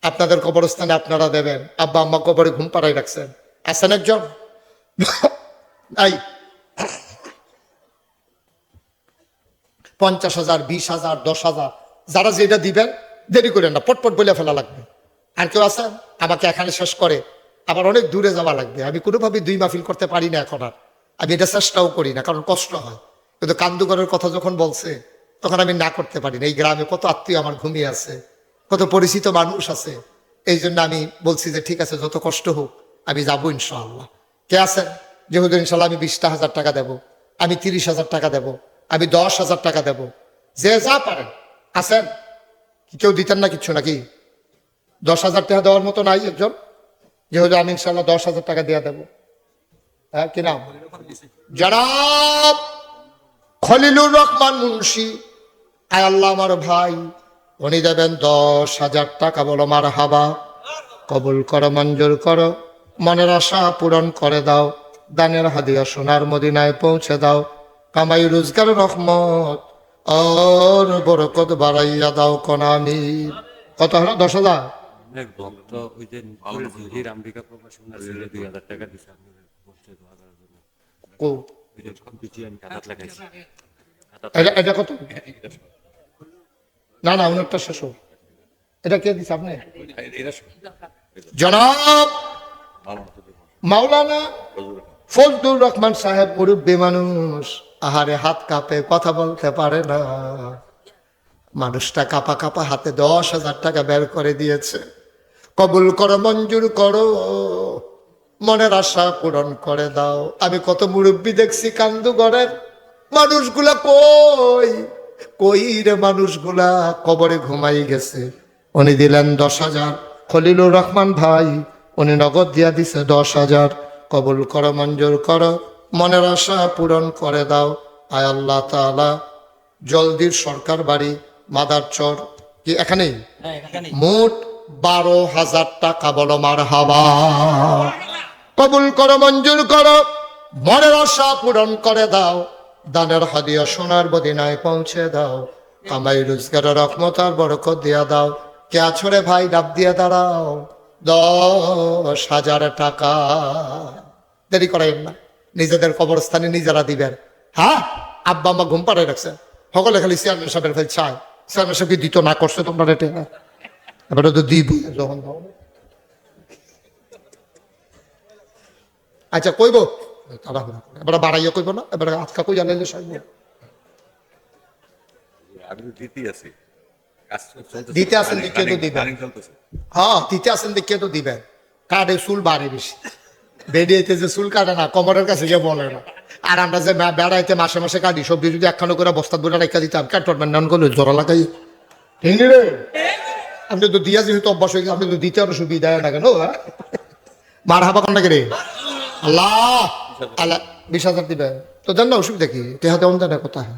আপনাদের কবরস্থানে আপনারা দেবেন, আব্বা আম্মা কবরে ঘুম পাড়াই রাখছেন, আছেন একজন? এই 50,000, 20,000, 10,000 যারা যেটা দিবেন, দেরি করেন না, পটপট বলে ফেলা লাগবে। আর কেউ আছেন? আমাকে এখানে শেষ করে আবার অনেক দূরে যাওয়া লাগবে, আমি কোনোভাবে 2 মাহফিল করতে পারি না এখন আর, আমি এটা চেষ্টাও করি না, কারণ কষ্ট হয়। কিন্তু কান্দুগড়ের কথা যখন বলছে তখন আমি না করতে পারি না। এই গ্রামে কত আত্মীয় আমার ঘুমিয়ে আছে, কত পরিচিত মানুষ আছে, এই জন্য আমি বলছি যে ঠিক আছে, যত কষ্ট হোক আমি যাবো ইনশাআল্লাহ। কে আছেন যে হুজুর ইনশাআল্লাহ আমি 20,000 টাকা দেবো, আমি 30,000 টাকা দেবো, আমি 10,000 টাকা দেবো? যে যা পারেন আছেন? কেউ দিতেন না কিচ্ছু নাকি? 10,000 টাকা দেওয়ার মতো নাই একজন যে হুজুর আমি ইনশাআল্লাহ 10,000 টাকা দিয়ে দেবো? হ্যাঁ, কি নাম? জনাব খলিলুর রহমান মুন্সি। আয় আল্লাহ, আমার ভাই উনি দেবেন 10,000 টাকা। বলো মারহাবা। কবুল করো, মঞ্জুর করো, মনের আশা পূরণ করে দাও, দানের হাদিয়া সোনার মদিনায় পৌঁছে দাও, কামাই রোজগার রহমত আর বরকত বাড়াইয়া দাও কোনা আমিন। কত হলো? 10,000? অনেক ভক্ত ওই যে হির আমেরিকা প্রবাসী ওনার ছেলে 2,000 টাকা দিছে আপনাদের বসতে দোয়া করার জন্য। ও ওই যে কম্পিউটার আমি খাতাত লাগাইছি। এটা কত? না না, অনেকটা শেষ হোক। এটা কে দিছে আপনি? জনাব মাওলানা ফজলুর রহমান সাহেব, মুরব্বী মানুষ, আহারে হাত কাঁপে, কথা বলতে পারে না। মানুষটা কাপা কাপা হাতে 10,000 টাকা বের করে দিয়েছে। কবুল করো, মঞ্জুর করো, মনের আশা পূরণ করে দাও। আমি কত মুরব্বী দেখছি কান্দু ঘরের মানুষগুলা, কই কই রে মানুষগুলা, কবরে ঘুমাই গেছে। উনি দিলেন 10,000, খলিলুর রহমান ভাই, উনি নগদ দিয়া দিছে 10,000। কবুল করো, মঞ্জুর করো, মনের আশা পূরণ করে দাও। আয় আল্লাহ তাআলা, জলদির সরকার বাড়ি মাদারচর কি এখানেই মোট 12,000 টাকা, বলো মারহাবা। কবুল করো, মঞ্জুর করো, মনের আশা পূরণ করে দাও। দানের হাদিয়া সোনার মদিনায় পৌঁছে দাও। কামাই রোজগারের রহমত আর বরকত দিয়া দাও। কে আছো রে ভাই, ডাব দিয়া দাঁড়াও। 10,000 টাকা। দেরি করাইন না, নিজেদের কবরস্থানে নিজেরা দিবেন। হ্যাঁ, আব্বা আম্মা ঘুম পাড়ায় রাখছেন, সকলে খালি চেয়ারম্যান সাহেবের ফেল চায়। চেয়ারম্যান সাহেবকে দিত না করছে তোমরা রেটে না, এবারে তো দিব যখন। আচ্ছা কইব এবারে বাড়াইয়া কইব না, এবারে আজকা কই জানাইলে সাহেব আমি তো দিতেই আছি, কাজ চলতেছে। দিতে আসেন দিকে তো দিবেন। রানিং চলতেছে। হ্যাঁ, দিতে আসেন দিকে তো দিবেন। কাঠে চুল বাড়ে বেশি, বেরিয়েতে যে চুল কাটে না কমরের কাছে গিয়ে বলে না। আর আমরা যে বেড়াইতে মাসে মাসে কাটি, সবজি যদি একখানো করে বস্তা ধরে রেখা দিতাম, কাটবেন নান করলে জোড়া লাগাই। ঠিক রে, আপনি তো দিয়া যেহেতু অভ্যাস হয়ে গেছে, আপনি তো দিতে আরো সুবিধা না কেন? মার হাবা কন্যা কে রে, আল্লাহ আল্লাহ 20,000 দিবে তো দেন না, অসুবিধা কি? তেহাতে দেন না কোথায়?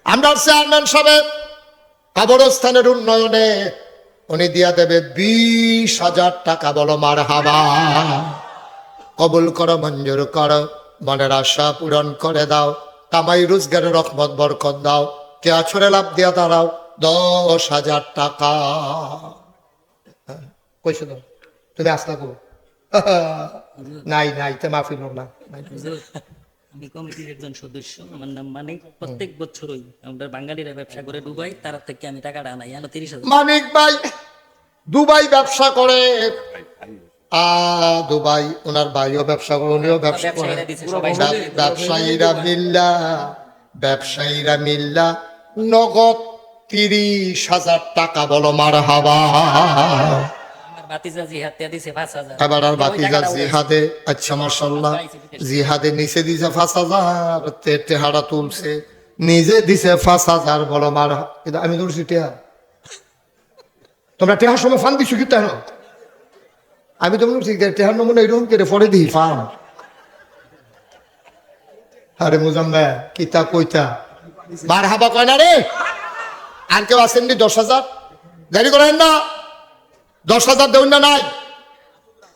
আমরা চেয়ারম্যান সাহেব কবরস্থানের উন্নয়নে উনি দিয়া দেবে 20,000 টাকা, বলো মার হাবা। কবুল করো, মঞ্জুর করো, মনের আশা পূরণ করে দাও। কামাই রোজগারের রহমত বরকত দাও। কে আছরে লাভ দিয়া দাঁড়াও। 10,000 টাকা। কইছো তো তুমি আসলা গো? নাই নাই, তে মাফিল না। আমি কমিটির একজন সদস্য, আমার নাম মানিক। প্রত্যেক বছরই আমরা বাঙালিরা ব্যবসা করে ডুবাই, তার থেকে আমি টাকাটা আনাই, 30,000। মানিক ভাই দুবাই ব্যবসা করে। দুবাই ওনার ভাইও ব্যবসা করে, উনিও ব্যবসা করে। ব্যবসায়ীরা মিল্লা নগদ 30,000 টাকা, বলো মার হাবা। আমার ভাতিজা জিহাদ দিয়া দিছে 5,000। এবার আর বাতিজা জিহাদে, আচ্ছা মাশাআল্লাহ, জিহাদে নিচে দিছে 5,000, টেহারা তুলছে, নিজে দিছে 5,000, বলো মার। কিন্তু আমি ধরছি টেহা, তোমরা টেহার সময় ফান দিছো কি? তেন আমি তো বলছি টেহার নমুনা এরকম করে পরে দিই ফান। আরে মুজাম্মা কিতা কইতা মার হাবা কয় না রে। আর কেউ আসেননি 10,000? দেরি করেন না, 10,000 দেউন না নাই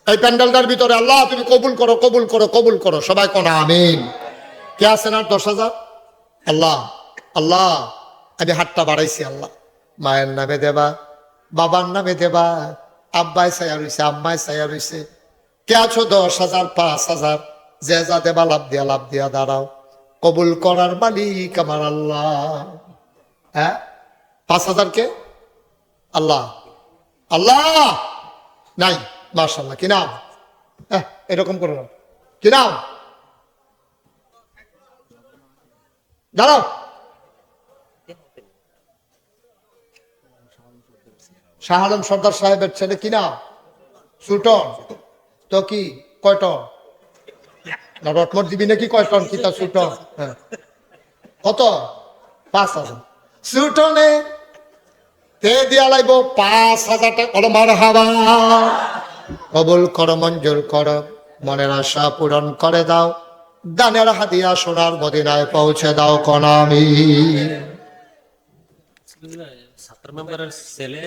এই প্যান্ডেলটার ভিতরে। আল্লাহ তুমি কবুল করো, কবুল করো, কবুল করো, সবাই কোন আমিন। কে আছেন আর 10,000? আল্লাহ আল্লাহ, আমি হাতটা বাড়াইছি। আল্লাহ মায়ের নামে দেবা, বাবার নামে দেবা, আব্বাই ছায়া রয়েছে, আম্মাই ছায়া রয়েছে। কে আছো 10,000, 5,000, যে যা দেবা লাভ দিয়া দাঁড়াও। কবুল করার মালিক আমার আল্লাহ। হ্যাঁ, 5,000 কে? আল্লাহ আল্লাহ নাই, মাশাআল্লাহ। কি নাম? এরকম করো না, কি নাম? দাঁড়াও, শাহ আলম সর্দার সাহেবের ছেলে। কি নাম? সুটন। তো কি কয় টন? না রটমট দিবি নাকি? কয় টন কি তা সুটন? হ্যাঁ, কত? 5,000। সুটনে তে দিয়া লাইব 5,000 টাকা, বলো মার হাবা। কবুল করো, মঞ্জুর করো, মনের আশা পূরণ করে দাও। দানের হাদিয়া সোনার মদিনায় পৌঁছে দাও, কোন আমিন। ছাত্র মেম্বারের ছেলে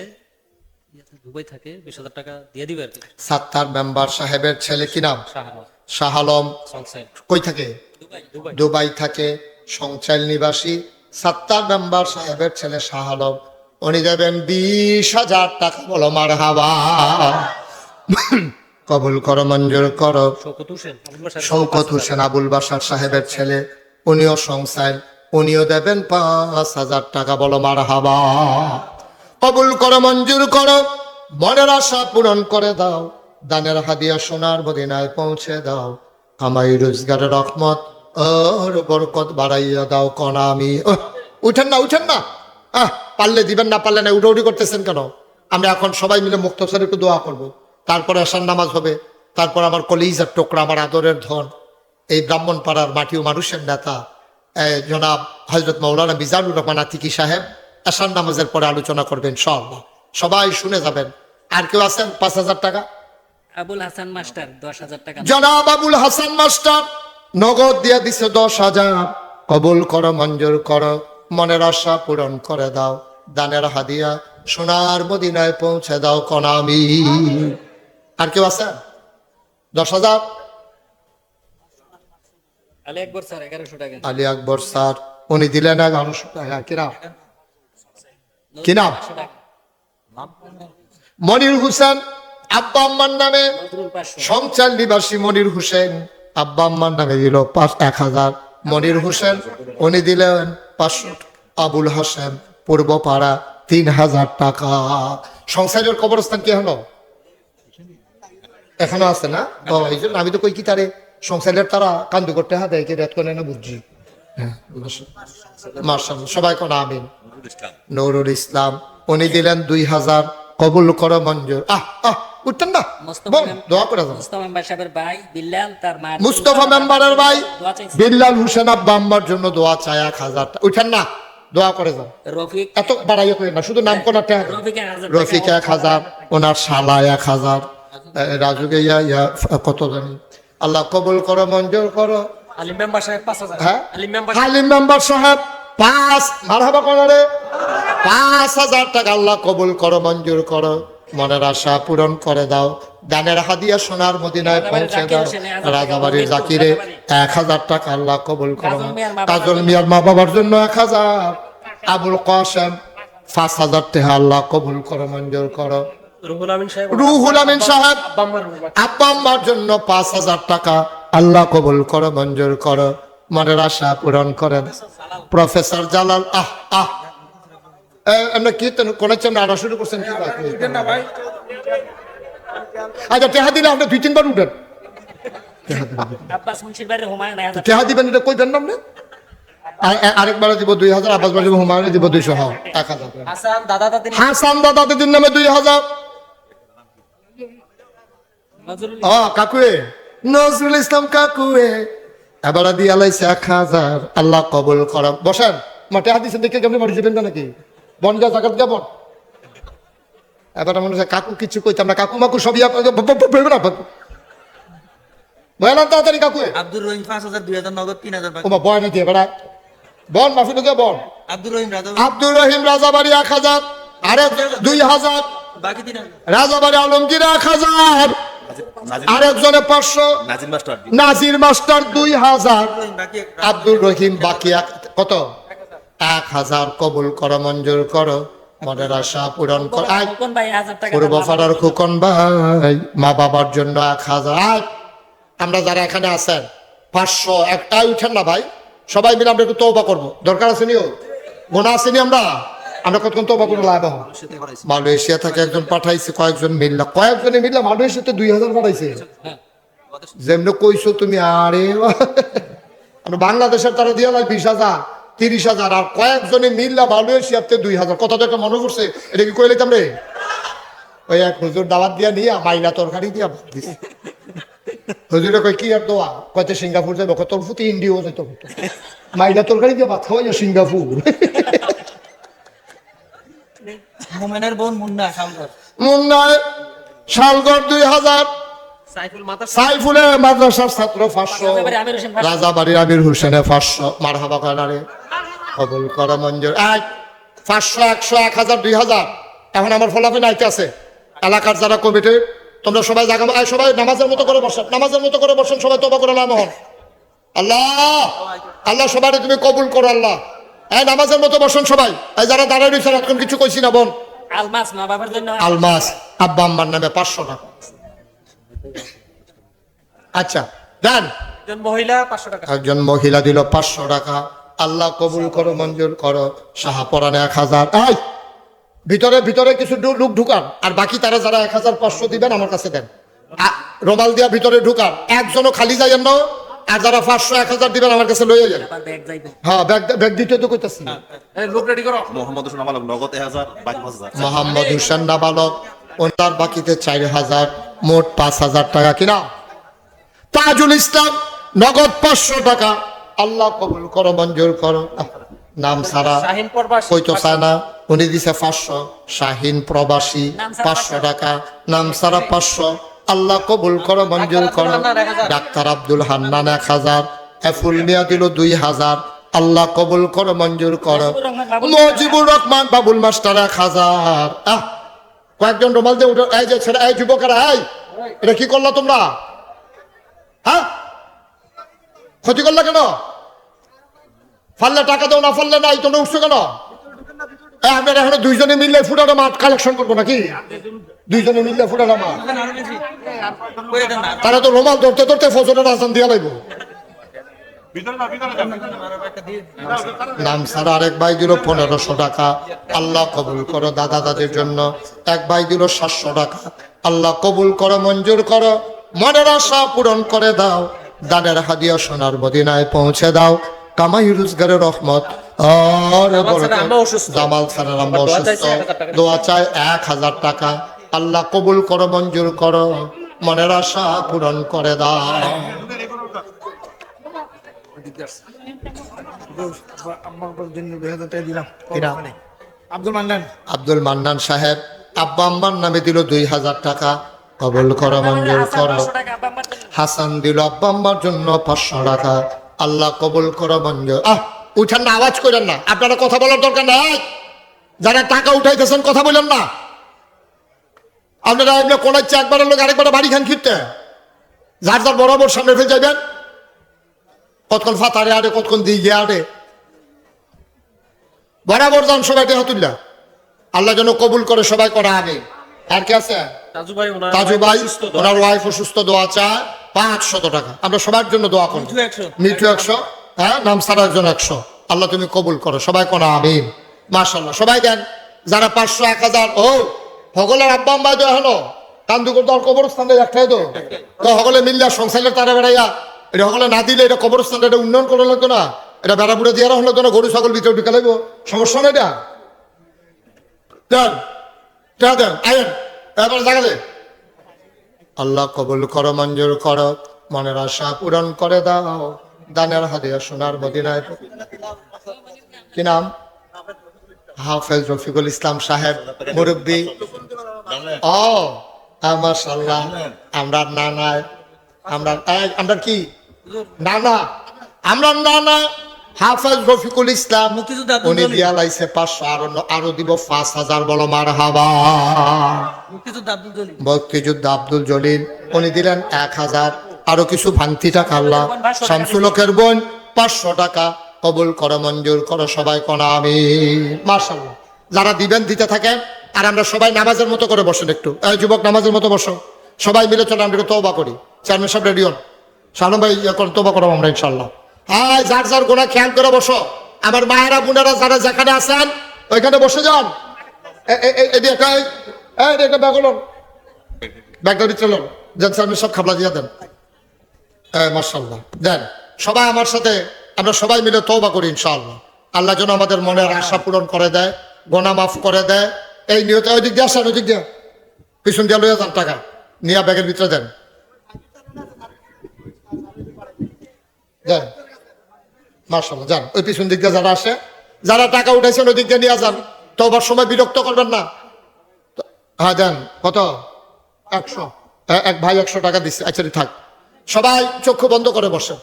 দুবাই থাকে, 20,000 টাকা দিয়ে দিবে আর কি। সাত্তার মেম্বার সাহেবের ছেলে। কি নাম? শাহানা শাহ আলম। সংসার কই থাকে? দুবাই। দুবাই থাকে, সংচাইল নিবাসী। সাত্তার মেম্বার সাহেবের ছেলে শাহ আলম, উনি দেবেন 20,000 টাকা, বলো মার হাবা। কবুল করো, মঞ্জুর করো। শওকত হোসেন আবুল বাসার সাহেবের ছেলে, উনিও সংসাইল, উনিও দেবেন 5,000 টাকা, বলো মার হাবা। কবুল করো, মঞ্জুর করো, মনের আশা পূরণ করে দাও। দানের হাদিয়া সোনার মদিনায় পৌঁছে দাও। কামাই রোজগারের রহমত আর বরকত বাড়াইয়া দাও, কোন আমি। উঠেন না, উঠেন না, পারলে দিবেন, না পারলে না, উড়াউড়ি করতেছেন কেন? আমরা এখন সবাই মিলে মুক্তসর একটু দোয়া করব, তারপরে আসার নামাজ হবে, তারপর আমার কলিজার টুকরা, আমার আদরের ধন, এই ব্রাহ্মণপাড়ার মাটি ও মানুষের নেতা জনাব হজরত মৌলানা মিজানুর রহমান আতিকি সাহেব আসার নামাজের পরে আলোচনা করবেন ইনশাআল্লাহ। সবাই শুনে যাবেন। আর কেউ আছেন 5,000 টাকা? আবুল হাসান মাস্টার 10,000 টাকা। জনাব আবুল হাসান মাস্টার নগদ দিয়ে দিছে 10,000। কবুল করো, মঞ্জুর করো, মনের আশা পূরণ করে দাও, দানের হাদিয়া সোনার মদিনায় পৌঁছে দাও কনামি। আর কেউ আছে? 10,000? আলী আকবর স্যার 1100 টাকা। আলী আকবর স্যার উনি দিলেন 1100 টাকা। কি নাম? মনির হোসেন আব্বা আম্মার নামে, নজরুল 500। সংচার নিবাসী মনির হোসেন আব্বা আম্মার নামে দিল 1,000। মনির হোসেন উনি দিলেন 500। আবুল হাসেম পূর্বপাড়া 3,000 টাকা। সংসারের কবরস্থান কি হলো? এখনো আছে না? ও, এই জন্য আমি তো কই কি তারে সংসারের তারা কান্দু করতে হাতে কি রেট করে না বুঝছি। হ্যাঁ, মাশাআল্লাহ, সবাই কোন আমিন। নুরুল ইসলাম উনি দিলেন 2,000। কবুল করো, মঞ্জুর। উঠতেন না, বল, দোয়া করে যাও। মুস্তাফা মেম্বার সাহেবের ভাই বিল্লাল, তার মা মুস্তফা মেম্বারের ভাই দোয়া চাইছে। বিল্লাল হোসেন আব্বা আম্মার জন্য দোয়া চায় 1,000 টাকা। উঠেন না, দোয়া করে যাও। রফিক এত বাড়াইয়া করেন না, শুধু নাম কোনটা। রফিক 1000 রফিক 1,000, ওনার শালা 1,000, রাজুকে কত জানি। আল্লাহ কবুল করো, মঞ্জুর করো। আলিম মেম্বার সাহেব 5,000। হ্যাঁ, আলিম মেম্বার হালিম মেম্বার সাহেব 5 মারহাবা করে 5,000 টাকা। আল্লাহ কবুল করো, মঞ্জুর করো, মনের আশা পূরণ করে দাও, দানের হাদিয়া সোনার মদিনায় পৌঁছে দাও। রাজাবাড়ির জাকিরে 1,000 টাকা। আল্লাহ কবুল করো। কাজল মিয়ার মা বাবার জন্য 1,000। আবুল কাসেম 5,000 টাকা। আল্লাহ কবুল করো, মঞ্জুর করো। রুহুল আমিন সাহেব রুহুল আমিন সাহেব বাম্মার আব্বা আম্মার জন্য 5,000 টাকা। আল্লাহ কবুল করো, মঞ্জুর করো, মনের আশা পূরণ করেন। প্রফেসর জালাল আমরা কি কোন আড়া শুরু করছেন কি? ভাই আচ্ছা, টেহা দিলে আপনি 2-3 বার উঠেন। আব্বাস মুন্সির বাড়ির হুমায়ুন 1000 টেহা দিবেন, এটা কই দেন না? আরেকবার দিব 2,000, আব্বাস বাড়ি হুমায়ুনে দিব 200, 1,000। হাসান দাদা দাদি হাসান দাদা দিদির নামে 2,000। নজরুল কাকুয়ে নজরুল ইসলাম কাকুয়ে এবার দিয়ে আলাইছে 1,000। আল্লাহ কবুল করো। বসেন, মাঠে হাদিসে দেখে কেমনি বাড়ি যাবেন নাকি? বন যা জাকাত যাবন। এবার মনে হচ্ছে কাকু কিছু কইতাম না, কাকু মাকু সবই বলবে না। বয়ালাম তাড়াতাড়ি কাকু। আব্দুর রহিম 5,000, 2,000 নগদ, 3,000 বাকি। ওমা বয় না দিয়ে বেড়া বন মাফি ঢুকে বন। আব্দুর রহিম রাজা আব্দুর রহিম রাজাবাড়ি 1,000, আরেক 2,000। বাকি 3,000। রাজাবাড়ি আলমগীর 1,000, আরেকজনে 500। নাজিম মাস্টার নাজির মাস্টার 2,000। রহিম বাকি আব্দুর রহিম বাকি কত? 1,000। কবুল করো, মঞ্জুর করো, মনের আশা পূরণ করো। খোকন ভাই 1000 টাকা। পূর্ব ফাড়ার খোকন ভাই মা বাবার জন্য 1,000। আমরা যারা এখানে আছেন 500 একটাই উঠেন না ভাই, সবাই মিলে আমরা একটু তওবা করবো। দরকার আছে নিও, গোনা আসেনি। আমরা কতক্ষণ তওবা করে লাভ হবে। মালয়েশিয়া থেকে একজন পাঠাইছে, কয়েকজনে মিললে মালয়েশিয়াতে 2,000 পাঠাইছে। যেমনি কইছো তুমি, আরে আমরা বাংলাদেশের তারা দিয়ে 20,000, 30,000, আর কয়েকজনে মিললা মালয়েশিয়াতে 2,000। কথা তো একটা মনে করছে, এটা কি কইলে তামরে ওই এক হুজুর দাওয়াত দিয়া নিয়ে মাইলা তরকারি দিয়া ভাত দিছে। হুজুরে কই কি আর দোয়া? কয়তে সিঙ্গাপুর যাবো, কত ফুটি ইন্ডিও যাইতো, মাইলা তরকারি দিয়ে ভাত খাওয়াই সিঙ্গাপুর। মোমেনের বোন মুন্না শামগর। মুন্নায় শালগড় 2,000। সাইফুল মাতা সাইফুলের মাদ্রাসার ছাত্র 500। রাজাবাড়ি আমির হোসেন 500। রাজাবাড়ির আমির হোসেনে 500। মারহাবা কানারে কবুল করা মঞ্জুর। 500, 100, 1,000, 2,000। এখন আমার ফলাফল আইতে আছে। এলাকার যারা কমিটি, তোমরা সবাই জায়গা, সবাই নামাজের মতো করে বসেন, নামাজের মতো করে বসেন, সবাই তওবা করে নাম হন। আল্লাহ আল্লাহ সবাই তুমি কবুল করো। আল্লাহ নামাজের মতো বসেন সবাই। যারা দাঁড়ায় রয়েছেন এখন কিছু কইছি না বোন। আলমাস মা বাবার জন্য আলমাস আব্বা আম্মার নামে 500 টাকা। আচ্ছা দেন। একজন মহিলা 500 টাকা। একজন মহিলা দিল 500 টাকা। আল্লাহ কবুল করো, মঞ্জুর করো। শাহপরানে 1,000। ভিতরে ভিতরে কিছু লোক ঢুকান, আর বাকি তারা যারা 1,500 দিবেন আমার কাছে দেন। রোমাল দিয়া ভিতরে ঢুকান, একজনও খালি যাইয়েন না। আর যারা 500 1000 দিবেন আমার কাছে লইয়া যান। আবার ব্যাগ যাইবো। হ্যাঁ ব্যাগ দিতে তো কইতাছি। লোক রেডি করো। মোহাম্মদ হোসেন আমাল নগদ 1000 বাকি 5000 মোহাম্মদ হোসেন নাবালক ওনার বাকিতে 4000 মোট 5000 টাকা কিনা। তাজুল ইসলাম নগদ 500 টাকা আল্লাহ কবুল করো মঞ্জুর করো। নাম সারা শাহিন প্রবাসী। কইতো চায় না উনি দিছে 500 শাহিন প্রবাসী 500 টাকা নাম সারা 500 আল্লাহ কবুল করো মঞ্জুর করো। ডাক্তার আব্দুল হান্নান 1000 এফুল মিয়া দিল 2000 আল্লাহ কবুল করো মঞ্জুর করো। মজিবুর রহমান বাবুল মাস্টার 1000 কয়েকজন রুমাল দিয়ে উঠো। এই যে ছেলে এই যুবকেরা এই এটা কি করলা তোমরা? হ্যাঁ ক্ষতি করলা কেন? ফাললে টাকা দাও না ফাললে নাই তোমরা উঠছো কেন? আপনারা এখন দুইজনে মিললে ফুটানো মাঠ কালেকশন করবো নাকি? দুইজনে মিললে ফুটানো মাঠ তারা তো রুমাল ধরতে ধরতে ফজরের আজান দিয়া লাগবো। নাম সারা আরেক ভাই দিল 1500 টাকা আল্লাহ কবুল করো। দাদা দাদির জন্য এক ভাই দিল 700 টাকা আল্লাহ কবুল করো মঞ্জুর করো। মনের আশা পূরণ করে দাও। দানের হাদিয়া সোনার মদিনায় পৌঁছে দাও। কামাই রোজগারের রহমত আর জামাল স্যারের আম্মা অসুস্থ দোয়া চায় 1000 টাকা আল্লাহ কবুল করো মঞ্জুর করো। মনের আশা পূরণ করে দাও। আব্দুল মান্নান সাহেব আব্বা আম্মার নামে দিল 2000 টাকা কবুল করো মঞ্জুর করো। হাসান দিল আব্বা আম্মার জন্য 500 টাকা আল্লাহ কবুল করো মঞ্জুর। উঠান না আওয়াজ করেন না আপনারা কথা বলার দরকার নাই। যারা টাকা উঠাইতেছেন কথা বলেন না। আপনারা এমনি কোনাচ্ছে একবারের লোক আরেকবার বাড়ি খান ফিরতে যার যার বরাবর সামনে ফেলে যাবেন। কতক্ষণ ফাতারে আড়ে কতক্ষণ দিয়ে গিয়ে আড়ে বরাবর যান সবাই হাতুল্লা আল্লাহ যেন কবুল করে সবাই করা আগে। আর কে আছে? তাজু ভাই ওনার ওয়াইফ অসুস্থ দোয়া চায় 500 টাকা। আমরা সবার জন্য দোয়া করি। মিঠু 100 হ্যাঁ নাম সারা একজন 100 আল্লাহ তুমি কবুল করো সবাই করা আমিন মাশাআল্লাহ সবাই দেন। যারা 500 1000 ও হগলের আব্বা আম্মা তো হলো কান্দুকর দল কবরস্থানে একটাই তো হগলে মিললে সংসারের তারা বেড়াইয়া এটা হগলে না দিলে এটা কবরস্থানটা এটা উন্নয়ন করা লাগতো না। এটা বেড়া বুড়ে দিয়ে হলো তো না গরু ছাগল ভিতরে ঢুকে লাগবো সমস্যা নেই। এটা দেন দেন আয়েন এবার জাগালে আল্লাহ কবুল করো মঞ্জুর করো। মনের আশা পূরণ করে দাও। দানের হাদিয়া সোনার মদিনায় কি নাম? হাফেজ রফিকুল ইসলাম সাহেব মুরব্বী। ও মাশাআল্লাহ আমরা নানায় আমরা কি নানা আমরা নানা হাফেজ রফিকুল ইসলাম উনি দিয়া লাইছে 500 আরো দিব 5000 বলো মারহাবা। মুক্তিযোদ্ধা আব্দুল জলিল উনি দিলেন 1000 আরো কিছু ভাঙতি টাকা আল্লাহ। শামসুল হকের বোন 500 টাকা কবুল করো মঞ্জুর করো সবাই কোন আমিন মাশাআল্লাহ। যারা দিবেন দিতে থাকেন আর আমরা সবাই নামাজের মতো করে বসেন একটু। এই যুবক নামাজের মতো বসো সবাই মিলে চলো আমরা তওবা করি। চেয়ারম্যান সাহেব রেডি হন। শালম ভাই এখন তওবা করব আমরা ইনশাআল্লাহ। হ্যাঁ যার যার গোনা খেয়াল করে বসো। আমার মায়েরা বোনেরা যারা যেখানে আছেন ওইখানে বসে যান। একটা ব্যাগ হলো ব্যাগটা ভিতরে লোন যান চেয়ারম্যান সব খাবলা দিয়ে দেন। মাশাআল্লাহ দেন সবাই আমার সাথে আমরা সবাই মিলে তওবা করি ইনশাআল্লাহ। আল্লাহ যেন আমাদের মনের আশা পূরণ করে দেয় গোনা মাফ করে দেয়। এই নিয়তে ওই দিক দিয়ে আসেন ওই দিক দিয়ে পিছন দিয়ে লইয়া যান টাকা নিয়ে ব্যাগের ভিতরে দেন দেন মাশাআল্লাহ যান ওই পিছন দিক দিয়ে যারা আসে যারা টাকা উঠাইছেন ওই দিক দিয়ে নিয়ে যান। তওবার সময় বিরক্ত করবেন না। হ্যাঁ দেন কত 100 এক ভাই 100 টাকা দিচ্ছে। আচ্ছা থাক সবাই চক্ষু বন্ধ করে বসে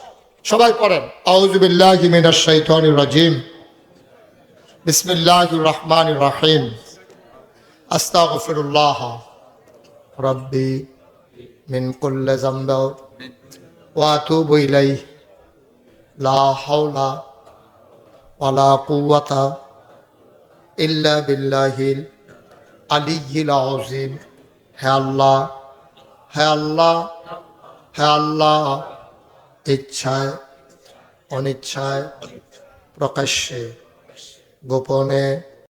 সবাই পড়েন আউযু বিল্লাহি মিনাশ শাইতানির রাজিম বিসমিল্লাহির রহমানির রহিম আস্তাগফিরুল্লাহ রাব্বি মিন কুল্লি যামবি ওয়া আতুবু ইলাইহি লা হাওলা ওয়ালা কুওয়াতা ইল্লা বিল্লাহিল আলিয়্যিল আযীম। হে আল্লাহ হে আল্লাহ হে আল্লাহ ইচ্ছায় অনিচ্ছায় প্রকাশ্যে গোপনে